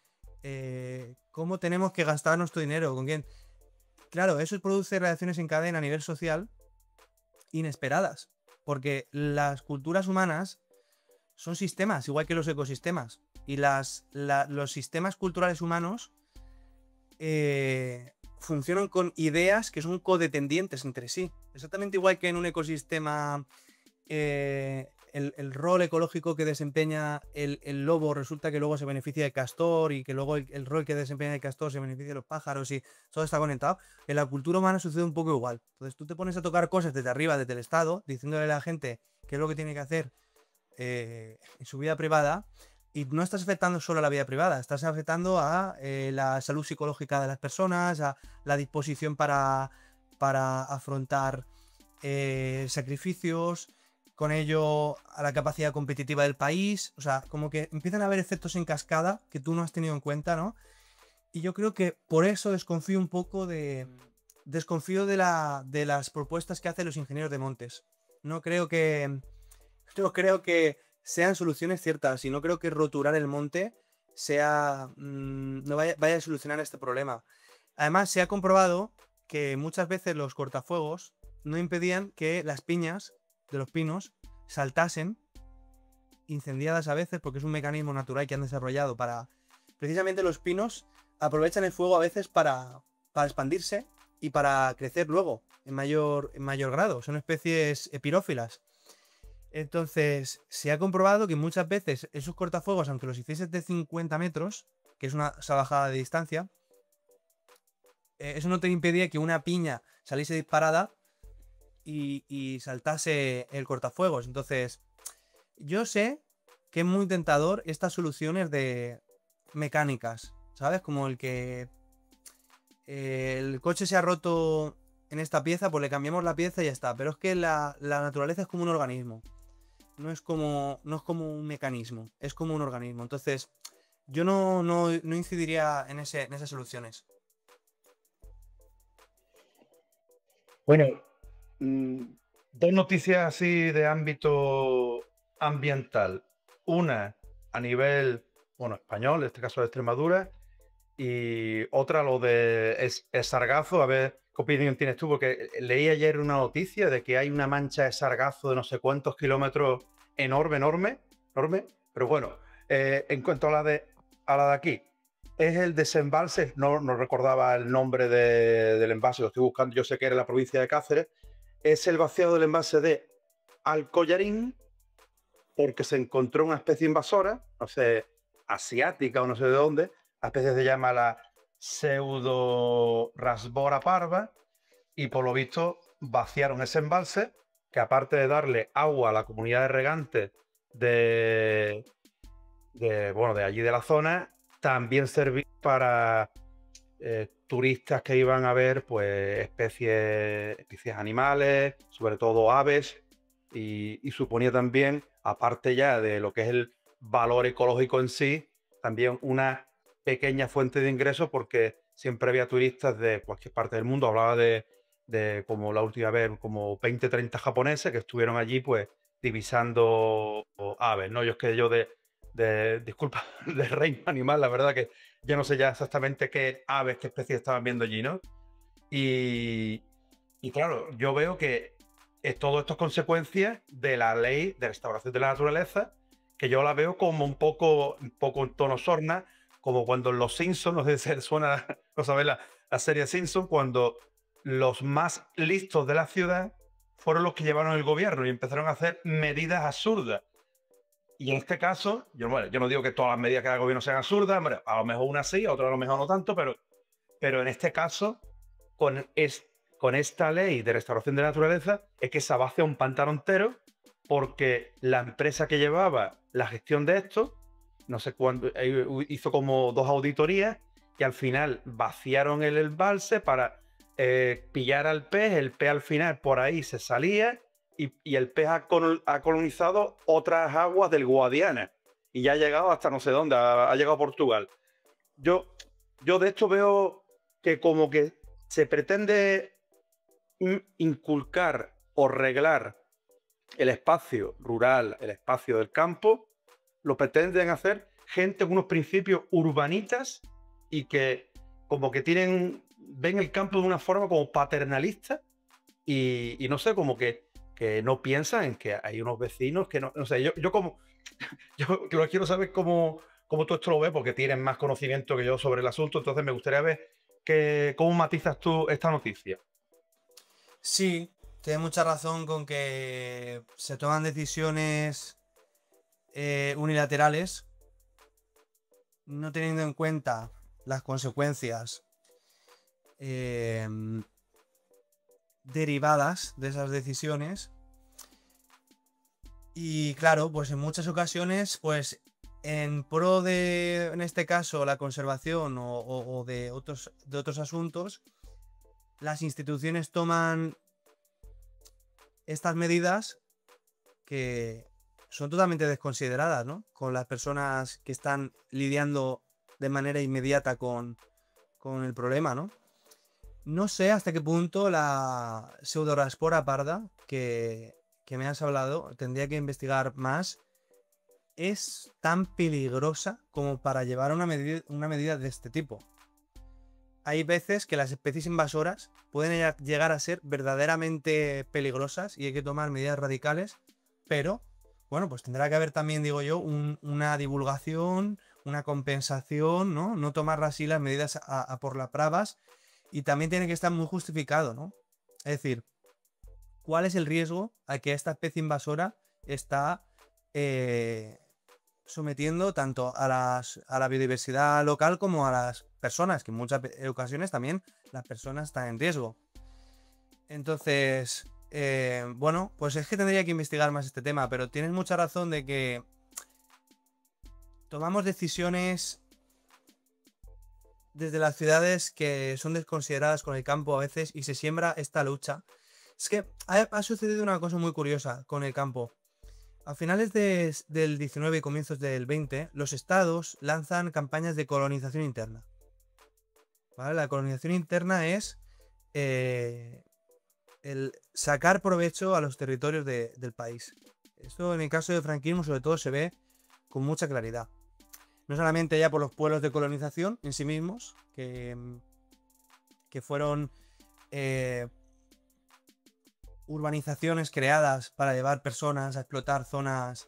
S2: cómo tenemos que gastar nuestro dinero, con quién. claro, eso produce reacciones en cadena a nivel social inesperadas, porque las culturas humanas son sistemas, igual que los ecosistemas, y los sistemas culturales humanos funcionan con ideas que son codependientes entre sí. Exactamente igual que en un ecosistema el rol ecológico que desempeña el lobo resulta que luego se beneficia del castor y que luego el rol que desempeña el castor se beneficia de los pájaros y todo está conectado. En la cultura humana sucede un poco igual. Entonces tú te pones a tocar cosas desde arriba, desde el Estado, diciéndole a la gente qué es lo que tiene que hacer en su vida privada, y no estás afectando solo a la vida privada, estás afectando a la salud psicológica de las personas, a la disposición para afrontar sacrificios, con ello a la capacidad competitiva del país. O sea, como que empiezan a haber efectos en cascada que tú no has tenido en cuenta, ¿no? Y yo creo que por eso desconfío un poco desconfío de las propuestas que hacen los ingenieros de montes. No creo que sean soluciones ciertas, y no creo que roturar el monte no vaya a solucionar este problema. Además, se ha comprobado que muchas veces los cortafuegos no impedían que las piñas de los pinos saltasen, incendiadas a veces, porque es un mecanismo natural que han desarrollado para... Precisamente los pinos aprovechan el fuego a veces para expandirse y para crecer luego en mayor grado. Son especies epirófilas. Entonces, se ha comprobado que muchas veces esos cortafuegos, aunque los hicieses de 50 metros, que es una salvajada de distancia, eso no te impedía que una piña saliese disparada y saltase el cortafuegos. Entonces, yo sé que es muy tentador estas soluciones de mecánicas, ¿sabes? Como el que el coche se ha roto en esta pieza, pues le cambiamos la pieza y ya está. Pero es que la naturaleza es como un organismo. No es como un mecanismo, es como un organismo. Entonces, yo no incidiría en esas soluciones.
S1: Bueno, dos noticias así de ámbito ambiental. Una a nivel, bueno, español, en este caso de Extremadura, y otra lo de el sargazo. A ver qué opinión tienes tú, porque leí ayer una noticia de que hay una mancha de sargazo de no sé cuántos kilómetros enorme, pero bueno, en cuanto a la de aquí, es el desembalse, no recordaba el nombre del envase, lo estoy buscando, yo sé que era en la provincia de Cáceres, es el vaciado del envase de Alcollarín, porque se encontró una especie invasora, no sé, asiática o no sé de dónde, la especie se llama la pseudo rasbora parva, y por lo visto vaciaron ese embalse, que aparte de darle agua a la comunidad de regantes de allí de la zona, también servía para turistas que iban a ver pues especies animales, sobre todo aves, y suponía también, aparte ya de lo que es el valor ecológico en sí, también una pequeña fuente de ingresos, porque siempre había turistas de cualquier parte del mundo. Hablaba de como la última vez, como 20, 30 japoneses que estuvieron allí pues divisando aves, ¿no? Yo es que disculpa, del reino animal, la verdad que yo no sé ya exactamente qué aves, qué especies estaban viendo allí, ¿no? Y claro, yo veo que todo esto es consecuencia de la ley de restauración de la naturaleza, que yo la veo como un poco en tono sorna, como cuando en Los Simpsons, no sé si suena, no sabes, la serie Simpsons, cuando los más listos de la ciudad fueron los que llevaron el gobierno y empezaron a hacer medidas absurdas. Y en este caso, yo no digo que todas las medidas que haga el gobierno sean absurdas, hombre, a lo mejor una sí, a otra a lo mejor no tanto, pero en este caso, con esta ley de restauración de la naturaleza, es que se vacia un pantano entero, porque la empresa que llevaba la gestión de esto, no sé cuándo, hizo como 2 auditorías, y al final vaciaron el embalse para pillar al pez. El pez al final por ahí se salía, y el pez ha colonizado otras aguas del Guadiana y ya ha llegado hasta no sé dónde, ha llegado a Portugal. Yo de esto veo que como que se pretende inculcar o reglar el espacio rural, el espacio del campo, lo pretenden hacer gente con unos principios urbanitas, y que como que tienen ven el campo de una forma como paternalista y no sé, como que no piensan en que hay unos vecinos que no sé, yo como yo que lo quiero saber cómo tú esto lo ves, porque tienes más conocimiento que yo sobre el asunto, entonces me gustaría ver cómo matizas tú esta noticia.
S2: Sí, tienes mucha razón con que se toman decisiones unilaterales, no teniendo en cuenta las consecuencias derivadas de esas decisiones. Y claro, pues en muchas ocasiones, pues en pro de, en este caso, la conservación o de otros asuntos, las instituciones toman estas medidas que son totalmente desconsideradas, ¿no? Con las personas que están lidiando de manera inmediata con el problema, ¿no? No sé hasta qué punto la pseudoraspora parda que me has hablado, tendría que investigar más, es tan peligrosa como para llevar una medida de este tipo. Hay veces que las especies invasoras pueden llegar a ser verdaderamente peligrosas y hay que tomar medidas radicales, pero bueno, pues tendrá que haber también, digo yo, una divulgación, una compensación, ¿no? No tomar así las medidas a por las bravas, y también tiene que estar muy justificado, ¿no? Es decir, ¿cuál es el riesgo a que esta especie invasora está sometiendo tanto a la biodiversidad local como a las personas, que en muchas ocasiones también las personas están en riesgo? Entonces, bueno, pues es que tendría que investigar más este tema, pero tienes mucha razón de que tomamos decisiones desde las ciudades que son desconsideradas con el campo a veces y se siembra esta lucha. Es que ha sucedido una cosa muy curiosa con el campo. A finales del 19 y comienzos del 20, los estados lanzan campañas de colonización interna. ¿Vale? La colonización interna es el sacar provecho a los territorios del país. Esto en el caso del franquismo sobre todo se ve con mucha claridad. No solamente ya por los pueblos de colonización en sí mismos, que fueron urbanizaciones creadas para llevar personas a explotar zonas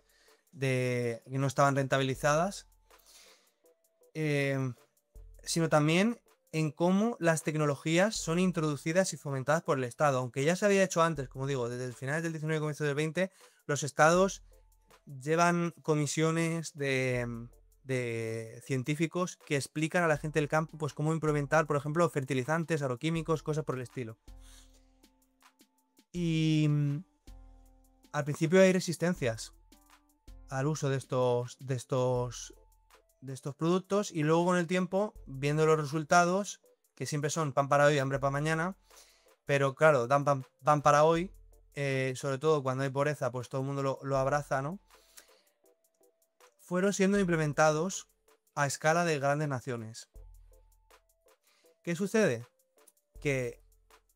S2: que no estaban rentabilizadas, sino también en cómo las tecnologías son introducidas y fomentadas por el Estado. Aunque ya se había hecho antes, como digo, desde el final del 19 y comienzo del 20, los estados llevan comisiones de científicos que explican a la gente del campo pues cómo implementar, por ejemplo, fertilizantes, agroquímicos, cosas por el estilo. Y al principio hay resistencias al uso de estos productos, y luego con el tiempo, viendo los resultados, que siempre son pan para hoy, hambre para mañana, pero claro, dan pan para hoy, sobre todo cuando hay pobreza, pues todo el mundo lo abraza, ¿no? Fueron siendo implementados a escala de grandes naciones. ¿Qué sucede? Que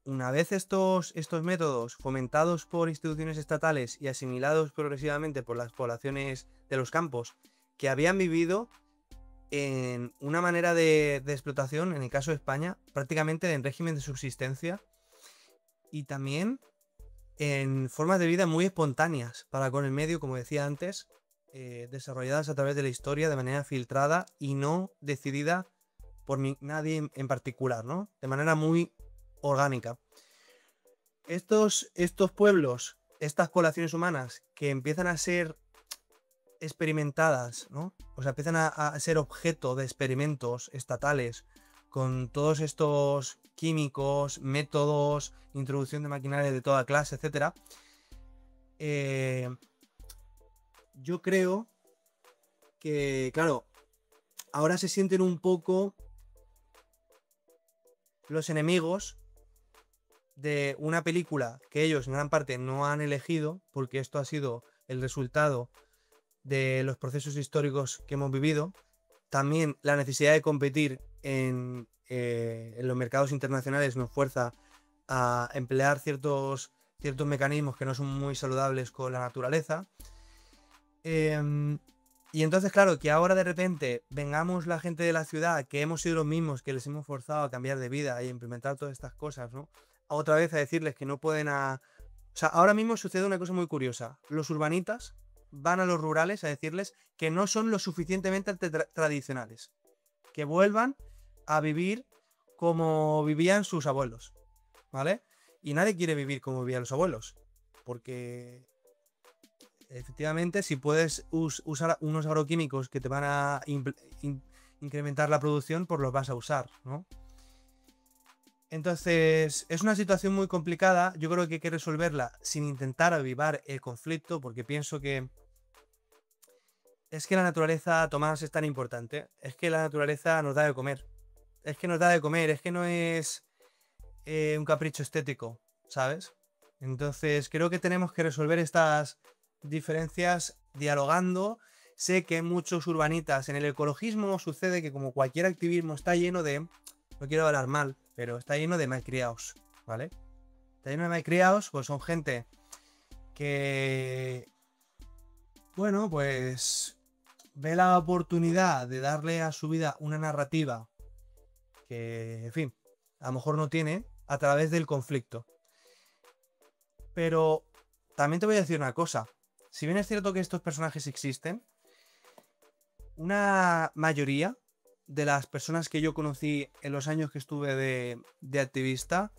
S2: una vez estos métodos fomentados por instituciones estatales y asimilados progresivamente por las poblaciones de los campos, que habían vivido en una manera de explotación, en el caso de España, prácticamente en régimen de subsistencia, y también en formas de vida muy espontáneas para con el medio, como decía antes, desarrolladas a través de la historia de manera filtrada y no decidida por nadie en particular, ¿no? De manera muy orgánica. Estos pueblos, estas poblaciones humanas que empiezan a ser experimentadas, ¿no? O sea, empiezan a ser objeto de experimentos estatales con todos estos químicos, métodos, introducción de maquinaria de toda clase, etcétera. Yo creo que, claro, ahora se sienten un poco los enemigos de una película que ellos en gran parte no han elegido, porque esto ha sido el resultado de los procesos históricos que hemos vivido. También la necesidad de competir en los mercados internacionales nos fuerza a emplear ciertos mecanismos que no son muy saludables con la naturaleza. Y Y entonces, claro, que ahora de repente vengamos la gente de la ciudad, que hemos sido los mismos, que les hemos forzado a cambiar de vida y a implementar todas estas cosas, ¿no? Otra vez a decirles que no pueden O sea, ahora mismo sucede una cosa muy curiosa. Los urbanitas van a los rurales a decirles que no son lo suficientemente tradicionales. Que vuelvan a vivir como vivían sus abuelos, ¿vale? Y nadie quiere vivir como vivían los abuelos. Porque efectivamente, si puedes usar unos agroquímicos que te van a incrementar la producción, pues los vas a usar, ¿no? Entonces, es una situación muy complicada. Yo creo que hay que resolverla sin intentar avivar el conflicto, porque pienso que es que la naturaleza, Tomás, es tan importante. Es que la naturaleza nos da de comer. Es que nos da de comer, es que no es un capricho estético, ¿sabes? Entonces, creo que tenemos que resolver estas diferencias dialogando. Sé que muchos urbanitas en el ecologismo sucede que, como cualquier activismo, está lleno de, no quiero hablar mal, pero está lleno de malcriados, ¿vale? Está lleno de malcriados, pues son gente que, bueno, pues ve la oportunidad de darle a su vida una narrativa que, en fin, a lo mejor no tiene, a través del conflicto. Pero también te voy a decir una cosa. Si bien es cierto que estos personajes existen, una mayoría de las personas que yo conocí en los años que estuve de activista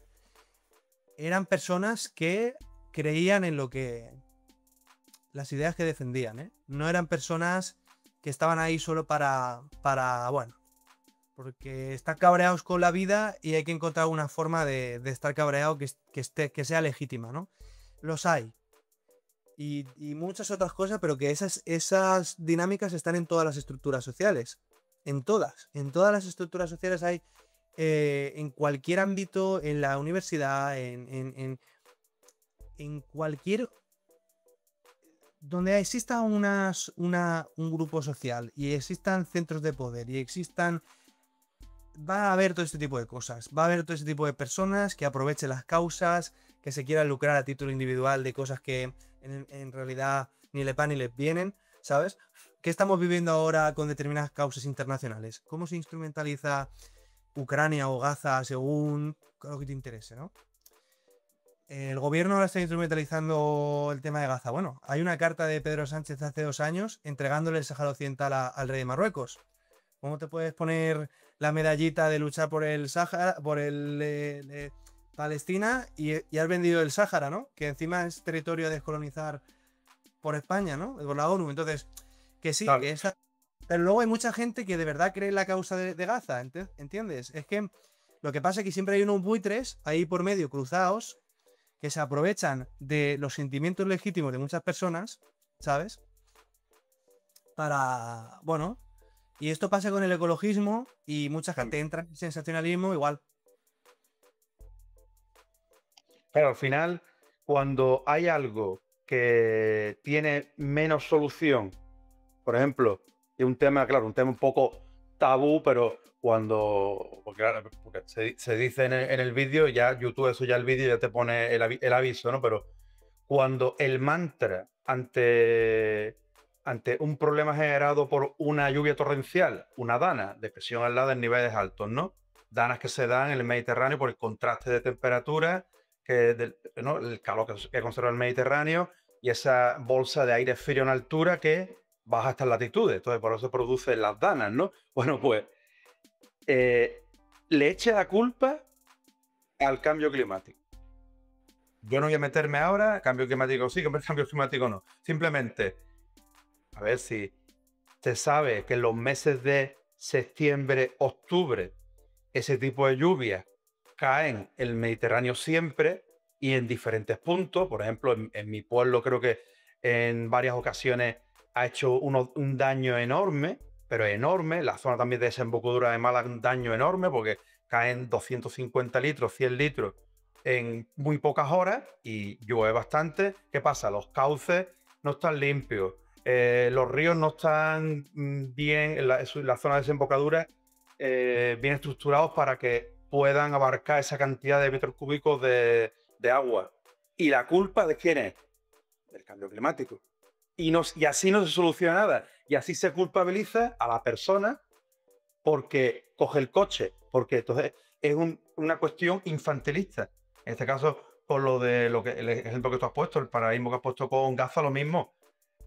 S2: eran personas que creían en lo que... las ideas que defendían, ¿eh? No eran personas que estaban ahí solo para bueno, porque están cabreados con la vida y hay que encontrar una forma de estar cabreado que sea legítima, ¿no? Los hay. Y muchas otras cosas, pero que esas dinámicas están en todas las estructuras sociales. En todas las estructuras sociales hay, en cualquier ámbito, en la universidad, en cualquier... donde exista un grupo social y existan centros de poder y existan... va a haber todo este tipo de cosas. Va a haber todo este tipo de personas que aprovechen las causas, que se quieran lucrar a título individual de cosas que en realidad ni le van ni les vienen, ¿sabes? ¿Qué estamos viviendo ahora con determinadas causas internacionales? ¿Cómo se instrumentaliza Ucrania o Gaza según lo que te interese, ¿no? El gobierno ahora está instrumentalizando el tema de Gaza. Bueno, hay una carta de Pedro Sánchez hace 2 años entregándole el Sáhara Occidental al rey de Marruecos. ¿Cómo te puedes poner la medallita de luchar por el Sáhara, por el Palestina y has vendido el Sáhara, ¿no? Que encima es territorio a descolonizar por España, ¿no? Por la ONU. Entonces, que sí,
S1: Claro.
S2: que esa... Pero luego hay mucha gente que de verdad cree en la causa de Gaza, ¿entiendes? Es que lo que pasa es que siempre hay unos buitres ahí por medio cruzados que se aprovechan de los sentimientos legítimos de muchas personas, ¿sabes? Para, bueno, y esto pasa con el ecologismo y mucha gente entra en sensacionalismo igual.
S1: Pero al final, cuando hay algo que tiene menos solución, por ejemplo, y un tema, claro, un tema un poco tabú, pero porque se dice en el vídeo, ya YouTube, eso ya el vídeo ya te pone el aviso, ¿no? Pero cuando el mantra ante un problema generado por una lluvia torrencial, una dana, depresión helada en niveles altos, ¿no? Danas que se dan en el Mediterráneo por el contraste de temperatura, ¿no? El calor que conserva el Mediterráneo y esa bolsa de aire frío en altura que baja estas latitudes. Entonces, por eso se producen las danas, ¿no? Bueno, pues le echa la culpa al cambio climático. Yo no voy a meterme ahora, cambio climático sí, cambio climático no. Simplemente, a ver si se sabe que en los meses de septiembre, octubre, ese tipo de lluvias caen en el Mediterráneo siempre y en diferentes puntos. Por ejemplo, en mi pueblo creo que en varias ocasiones ha hecho un daño enorme, pero enorme. La zona también de desembocadura de Málaga, un daño enorme porque caen 250 litros, 100 litros en muy pocas horas y llueve bastante. ¿Qué pasa? Los cauces no están limpios, los ríos no están bien, en la zona de desembocadura, bien estructurados para que puedan abarcar esa cantidad de metros cúbicos de agua. ¿Y la culpa de quién es? Del cambio climático. y así no se soluciona nada. Y así se culpabiliza a la persona porque coge el coche, porque entonces es una cuestión infantilista. En este caso, con lo de el ejemplo que tú has puesto, el paradigma que has puesto con Gaza, lo mismo.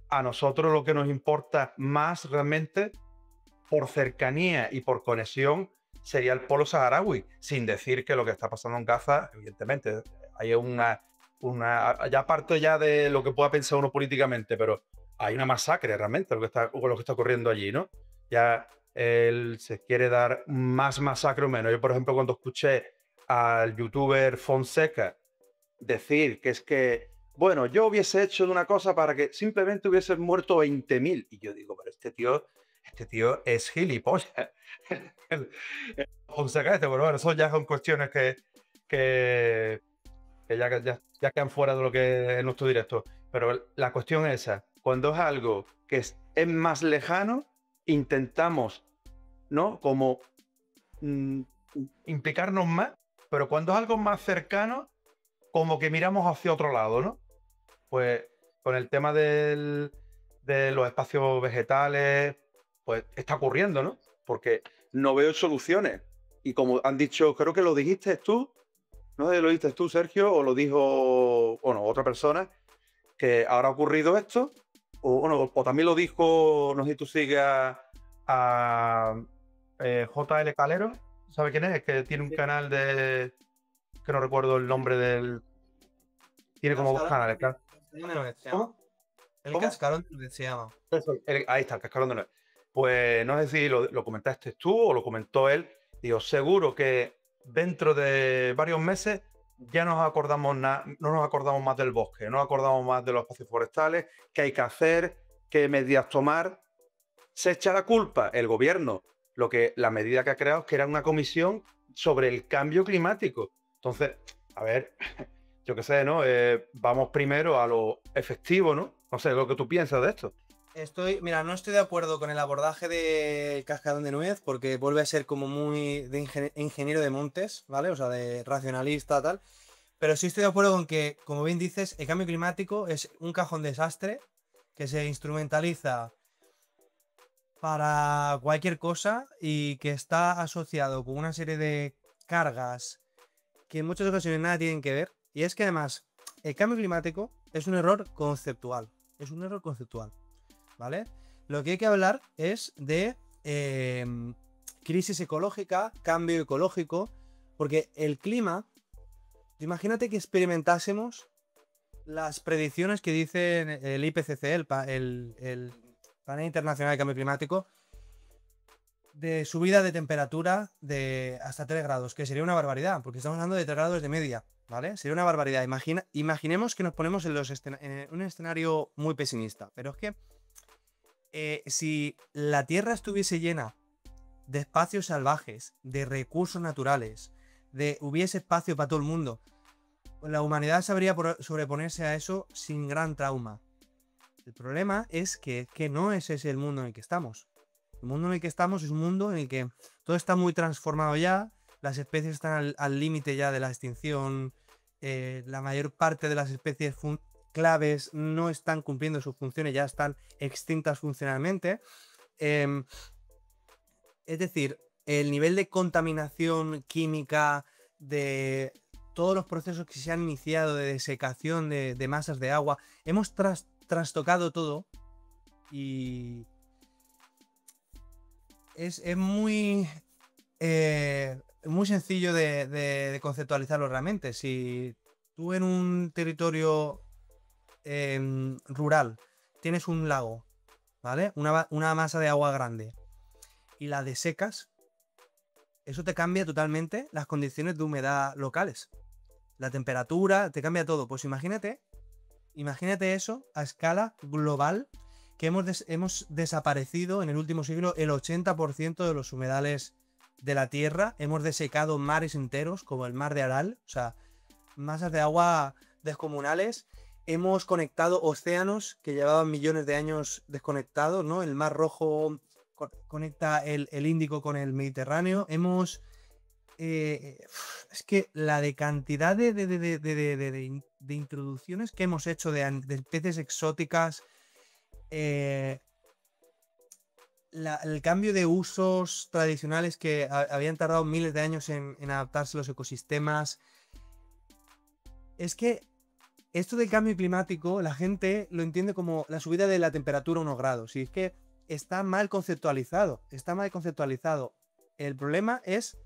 S1: A nosotros lo que nos importa más realmente, por cercanía y por conexión, sería el polo saharaui, sin decir que lo que está pasando en Gaza, evidentemente, hay ya aparte ya de lo que pueda pensar uno políticamente, pero hay una masacre realmente lo que está ocurriendo allí, ¿no? Ya él se quiere dar más masacre o menos. Yo, por ejemplo, cuando escuché al youtuber Fonseca decir que es que, bueno, yo hubiese hecho una cosa para que simplemente hubiesen muerto 20.000. Y yo digo, pero este tío es gilipollas. El- Fonseca pero bueno, eso ya son cuestiones que, ya quedan fuera de lo que es nuestro directo. Pero la cuestión es esa, cuando es algo que es más lejano, intentamos, ¿no? Como mm, implicarnos más, pero cuando es algo más cercano, como que miramos hacia otro lado, ¿no? Pues con el tema de los espacios vegetales, pues está ocurriendo, ¿no? Porque no veo soluciones. Y como han dicho, creo que lo dijiste tú, no sé si lo dijiste tú, Sergio, o lo dijo, bueno, otra persona, que ahora ha ocurrido esto, o, bueno, o también lo dijo, no sé si tú sigues a JL Calero, ¿sabe quién es? Es que tiene un canal que no recuerdo el nombre del... Tiene como dos
S2: Cascarón
S1: canales, claro.
S2: de Nuez se llama.
S1: ¿Cómo?
S2: El
S1: ¿Cómo?
S2: cascarón de Nuez se llama.
S1: Eso, ahí está, el cascarón de Noé. Pues no sé si lo comentaste tú o lo comentó él. Digo, seguro que dentro de varios meses ya nos acordamos no nos acordamos más del bosque, no nos acordamos más de los espacios forestales, qué hay que hacer, qué medidas tomar. Se echa la culpa el gobierno. La medida que ha creado es que era una comisión sobre el cambio climático. Entonces, a ver, yo qué sé, ¿no? Vamos primero a lo efectivo, ¿no? No sé, lo que tú piensas de esto.
S2: Mira, no estoy de acuerdo con el abordaje del cascarón de Nuez porque vuelve a ser como muy de ingeniero de montes, ¿vale? O sea, de racionalista, tal. Pero sí estoy de acuerdo con que, como bien dices, el cambio climático es un cajón desastre que se instrumentaliza para cualquier cosa y que está asociado con una serie de cargas que en muchas ocasiones nada tienen que ver. Y es que además, el cambio climático es un error conceptual. Es un error conceptual, ¿vale? Lo que hay que hablar es de crisis ecológica, cambio ecológico, porque el clima, imagínate que experimentásemos las predicciones que dicen el IPCC, el Panel Internacional de Cambio Climático, de subida de temperatura de hasta 3 grados, que sería una barbaridad, porque estamos hablando de 3 grados de media, ¿vale? Sería una barbaridad. Imaginemos que nos ponemos en un escenario muy pesimista, pero es que si la Tierra estuviese llena de espacios salvajes, de recursos naturales, de hubiese espacio para todo el mundo, la humanidad sabría sobreponerse a eso sin gran trauma. El problema es que no es ese el mundo en el que estamos. El mundo en el que estamos es un mundo en el que todo está muy transformado ya, las especies están al límite ya de la extinción, la mayor parte de las especies claves no están cumpliendo sus funciones, ya están extintas funcionalmente. Es decir, el nivel de contaminación química, de todos los procesos que se han iniciado de desecación de masas de agua, hemos trastocado todo y es muy sencillo de conceptualizarlo realmente. Si tú en un territorio rural tienes un lago, ¿vale? Una masa de agua grande y la desecas, eso te cambia totalmente las condiciones de humedad locales. La temperatura, te cambia todo. Pues imagínate eso a escala global, que hemos desaparecido en el último siglo el 80% de los humedales de la Tierra. Hemos desecado mares enteros, como el mar de Aral, o sea, masas de agua descomunales. Hemos conectado océanos que llevaban millones de años desconectados, ¿no? El Mar Rojo conecta el Índico con el Mediterráneo. Es que la de cantidad de introducciones que hemos hecho de especies exóticas eh, el cambio de usos tradicionales que habían tardado miles de años en adaptarse los ecosistemas. Es que esto del cambio climático, la gente lo entiende como la subida de la temperatura a 1 grado. Y es que está mal conceptualizado. Está mal conceptualizado. El problema es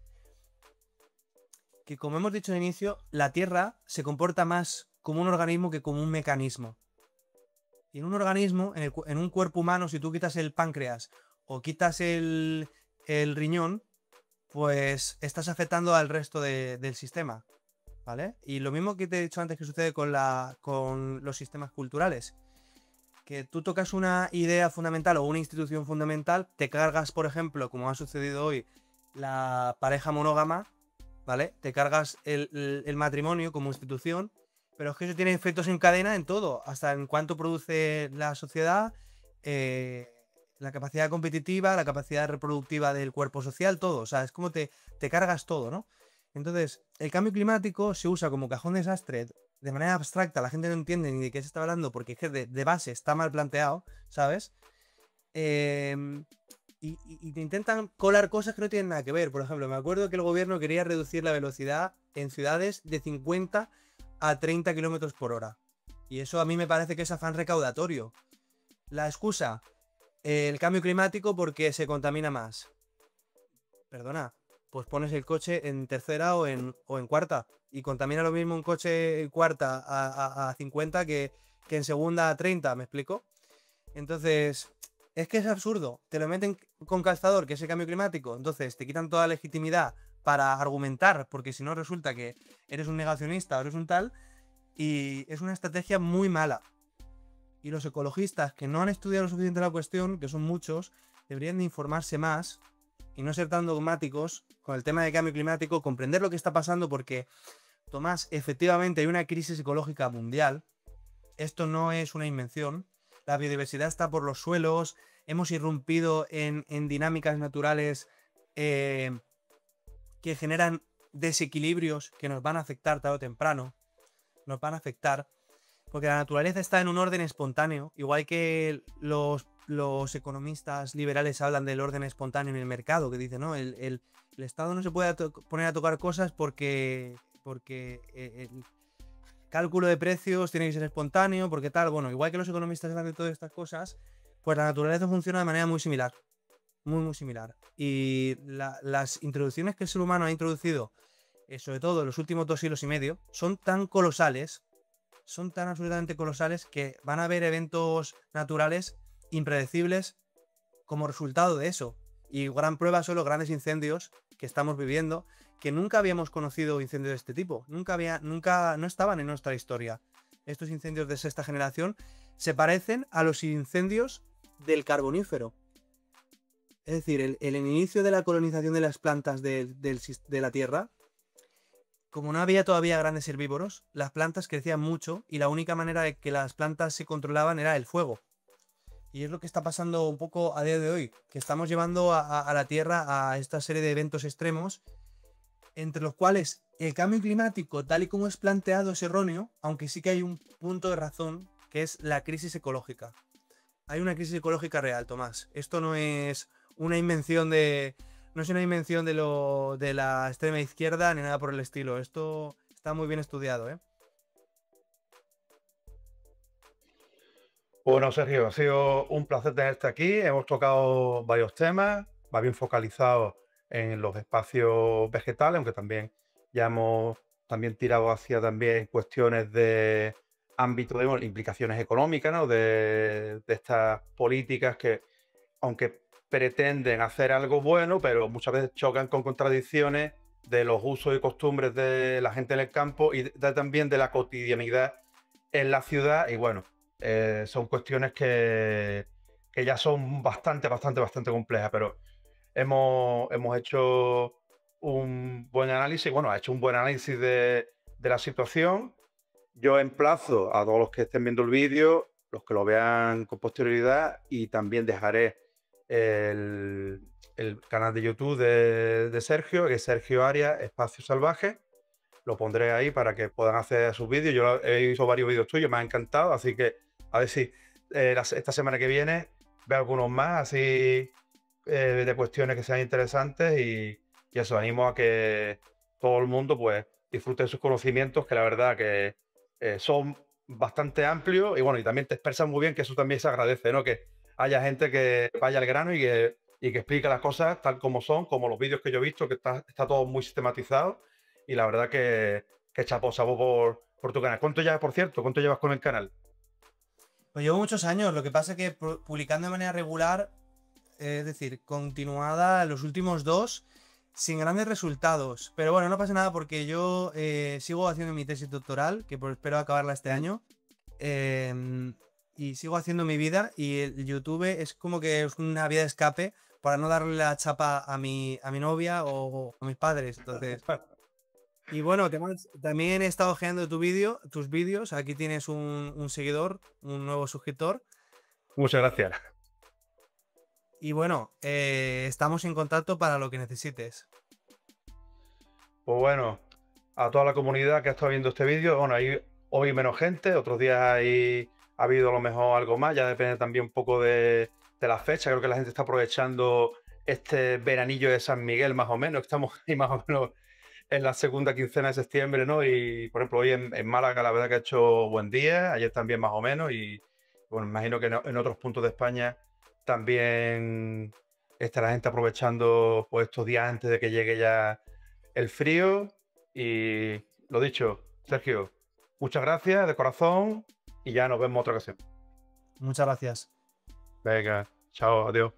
S2: que, como hemos dicho al inicio, la Tierra se comporta más como un organismo que como un mecanismo. Y en un organismo, en un cuerpo humano, si tú quitas el páncreas o quitas el riñón, pues estás afectando al resto del sistema, ¿vale? Y lo mismo que te he dicho antes que sucede con los sistemas culturales. Que tú tocas una idea fundamental o una institución fundamental, te cargas, por ejemplo, como ha sucedido hoy, la pareja monógama, ¿vale? Te cargas el matrimonio como institución, pero es que eso tiene efectos en cadena en todo, hasta en cuánto produce la sociedad, la capacidad competitiva, la capacidad reproductiva del cuerpo social, todo. O sea, es como te cargas todo, ¿no? Entonces, el cambio climático se usa como cajón desastre de manera abstracta, la gente no entiende ni de qué se está hablando porque es que de base está mal planteado, ¿sabes? Y te intentan colar cosas que no tienen nada que ver. Por ejemplo, me acuerdo que el gobierno quería reducir la velocidad en ciudades de 50 a 30 kilómetros por hora. Y eso a mí me parece que es afán recaudatorio. La excusa, el cambio climático porque se contamina más. Perdona, pues pones el coche en tercera o en cuarta. Y contamina lo mismo un coche en cuarta a 50 que en segunda a 30, ¿me explico? Entonces, es que es absurdo. Te lo meten con calzador, que es el cambio climático. Entonces, te quitan toda legitimidad para argumentar, porque si no resulta que eres un negacionista o eres un tal. Y es una estrategia muy mala. Y los ecologistas que no han estudiado lo suficiente la cuestión, que son muchos, deberían de informarse más y no ser tan dogmáticos con el tema del cambio climático, comprender lo que está pasando porque, Tomás, efectivamente hay una crisis ecológica mundial. Esto no es una invención. La biodiversidad está por los suelos. Hemos irrumpido en dinámicas naturales que generan desequilibrios que nos van a afectar tarde o temprano. Nos van a afectar. Porque la naturaleza está en un orden espontáneo. Igual que los economistas liberales hablan del orden espontáneo en el mercado. Que dicen, no, el Estado no se puede poner a tocar cosas porque el cálculo de precios tiene que ser espontáneo, porque tal. Bueno, igual que los economistas hablan de todas estas cosas, pues la naturaleza funciona de manera muy similar. Muy, muy similar. Y las introducciones que el ser humano ha introducido, sobre todo en los últimos 2 siglos y medio, son tan colosales, son tan absolutamente colosales que van a haber eventos naturales impredecibles como resultado de eso. Y gran prueba son los grandes incendios que estamos viviendo, que nunca habíamos conocido incendios de este tipo. No estaban en nuestra historia. Estos incendios de sexta generación se parecen a los incendios del Carbonífero. Es decir, el inicio de la colonización de las plantas de la Tierra, como no había todavía grandes herbívoros, las plantas crecían mucho y la única manera de que las plantas se controlaban era el fuego. Y es lo que está pasando un poco a día de hoy, que estamos llevando a la Tierra a esta serie de eventos extremos, entre los cuales el cambio climático, tal y como es planteado, es erróneo, aunque sí que hay un punto de razón, que es la crisis ecológica. Hay una crisis ecológica real, Tomás. Esto no es una invención de... No es una invención de la extrema izquierda ni nada por el estilo. Esto está muy bien estudiado, ¿eh?
S1: Bueno, Sergio, ha sido un placer tenerte aquí. Hemos tocado varios temas, más bien focalizados en los espacios vegetales, aunque también ya hemos también tirado hacia también cuestiones de ámbito de bueno, implicaciones económicas, ¿no? De estas políticas que, aunque pretenden hacer algo bueno, pero muchas veces chocan con contradicciones de los usos y costumbres de la gente en el campo y también de la cotidianidad en la ciudad. Y bueno, son cuestiones que ya son bastante complejas, pero hemos hecho un buen análisis, bueno, ha hecho un buen análisis de la situación. Yo emplazo a todos los que estén viendo el vídeo, los que lo vean con posterioridad, y también dejaré el canal de YouTube de Sergio, que es Sergio Arias, Espacio Salvaje. Lo pondré ahí para que puedan acceder a sus vídeos. Yo he visto varios vídeos tuyos, me ha encantado, así que a ver si esta semana que viene, ver algunos más, así de cuestiones que sean interesantes y eso, animo a que todo el mundo pues disfrute de sus conocimientos, que la verdad que son bastante amplios y bueno, y también te expresan muy bien, que eso también se agradece, ¿no? Que haya gente que vaya al grano y que explique las cosas tal como son, como los vídeos que yo he visto, que está todo muy sistematizado y la verdad que chapo por tu canal. ¿Cuánto llevas, por cierto? ¿Cuánto llevas con el canal?
S2: Pues llevo muchos años, lo que pasa es que publicando de manera regular, es decir, continuada los últimos 2, sin grandes resultados. Pero bueno, no pasa nada porque yo sigo haciendo mi tesis doctoral, que espero acabarla este año. Y sigo haciendo mi vida y el YouTube es como que es una vía de escape para no darle la chapa a mi novia o a mis padres. Entonces, y bueno, también he estado ojeando tus vídeos. Aquí tienes un seguidor, un nuevo suscriptor.
S1: Muchas gracias.
S2: Y bueno, estamos en contacto para lo que necesites.
S1: Pues bueno, a toda la comunidad que ha estado viendo este vídeo, bueno, hay hoy menos gente, otros días ha habido a lo mejor algo más, ya depende también un poco de la fecha, creo que la gente está aprovechando este veranillo de San Miguel más o menos, estamos ahí más o menos en la segunda quincena de septiembre, ¿no? Y por ejemplo, hoy en Málaga la verdad que ha hecho buen día, ayer también más o menos y bueno, imagino que en otros puntos de España también estará la gente aprovechando pues estos días antes de que llegue ya el frío y lo dicho, Sergio, muchas gracias de corazón y ya nos vemos otra ocasión.
S2: Muchas gracias.
S1: Venga, chao, adiós.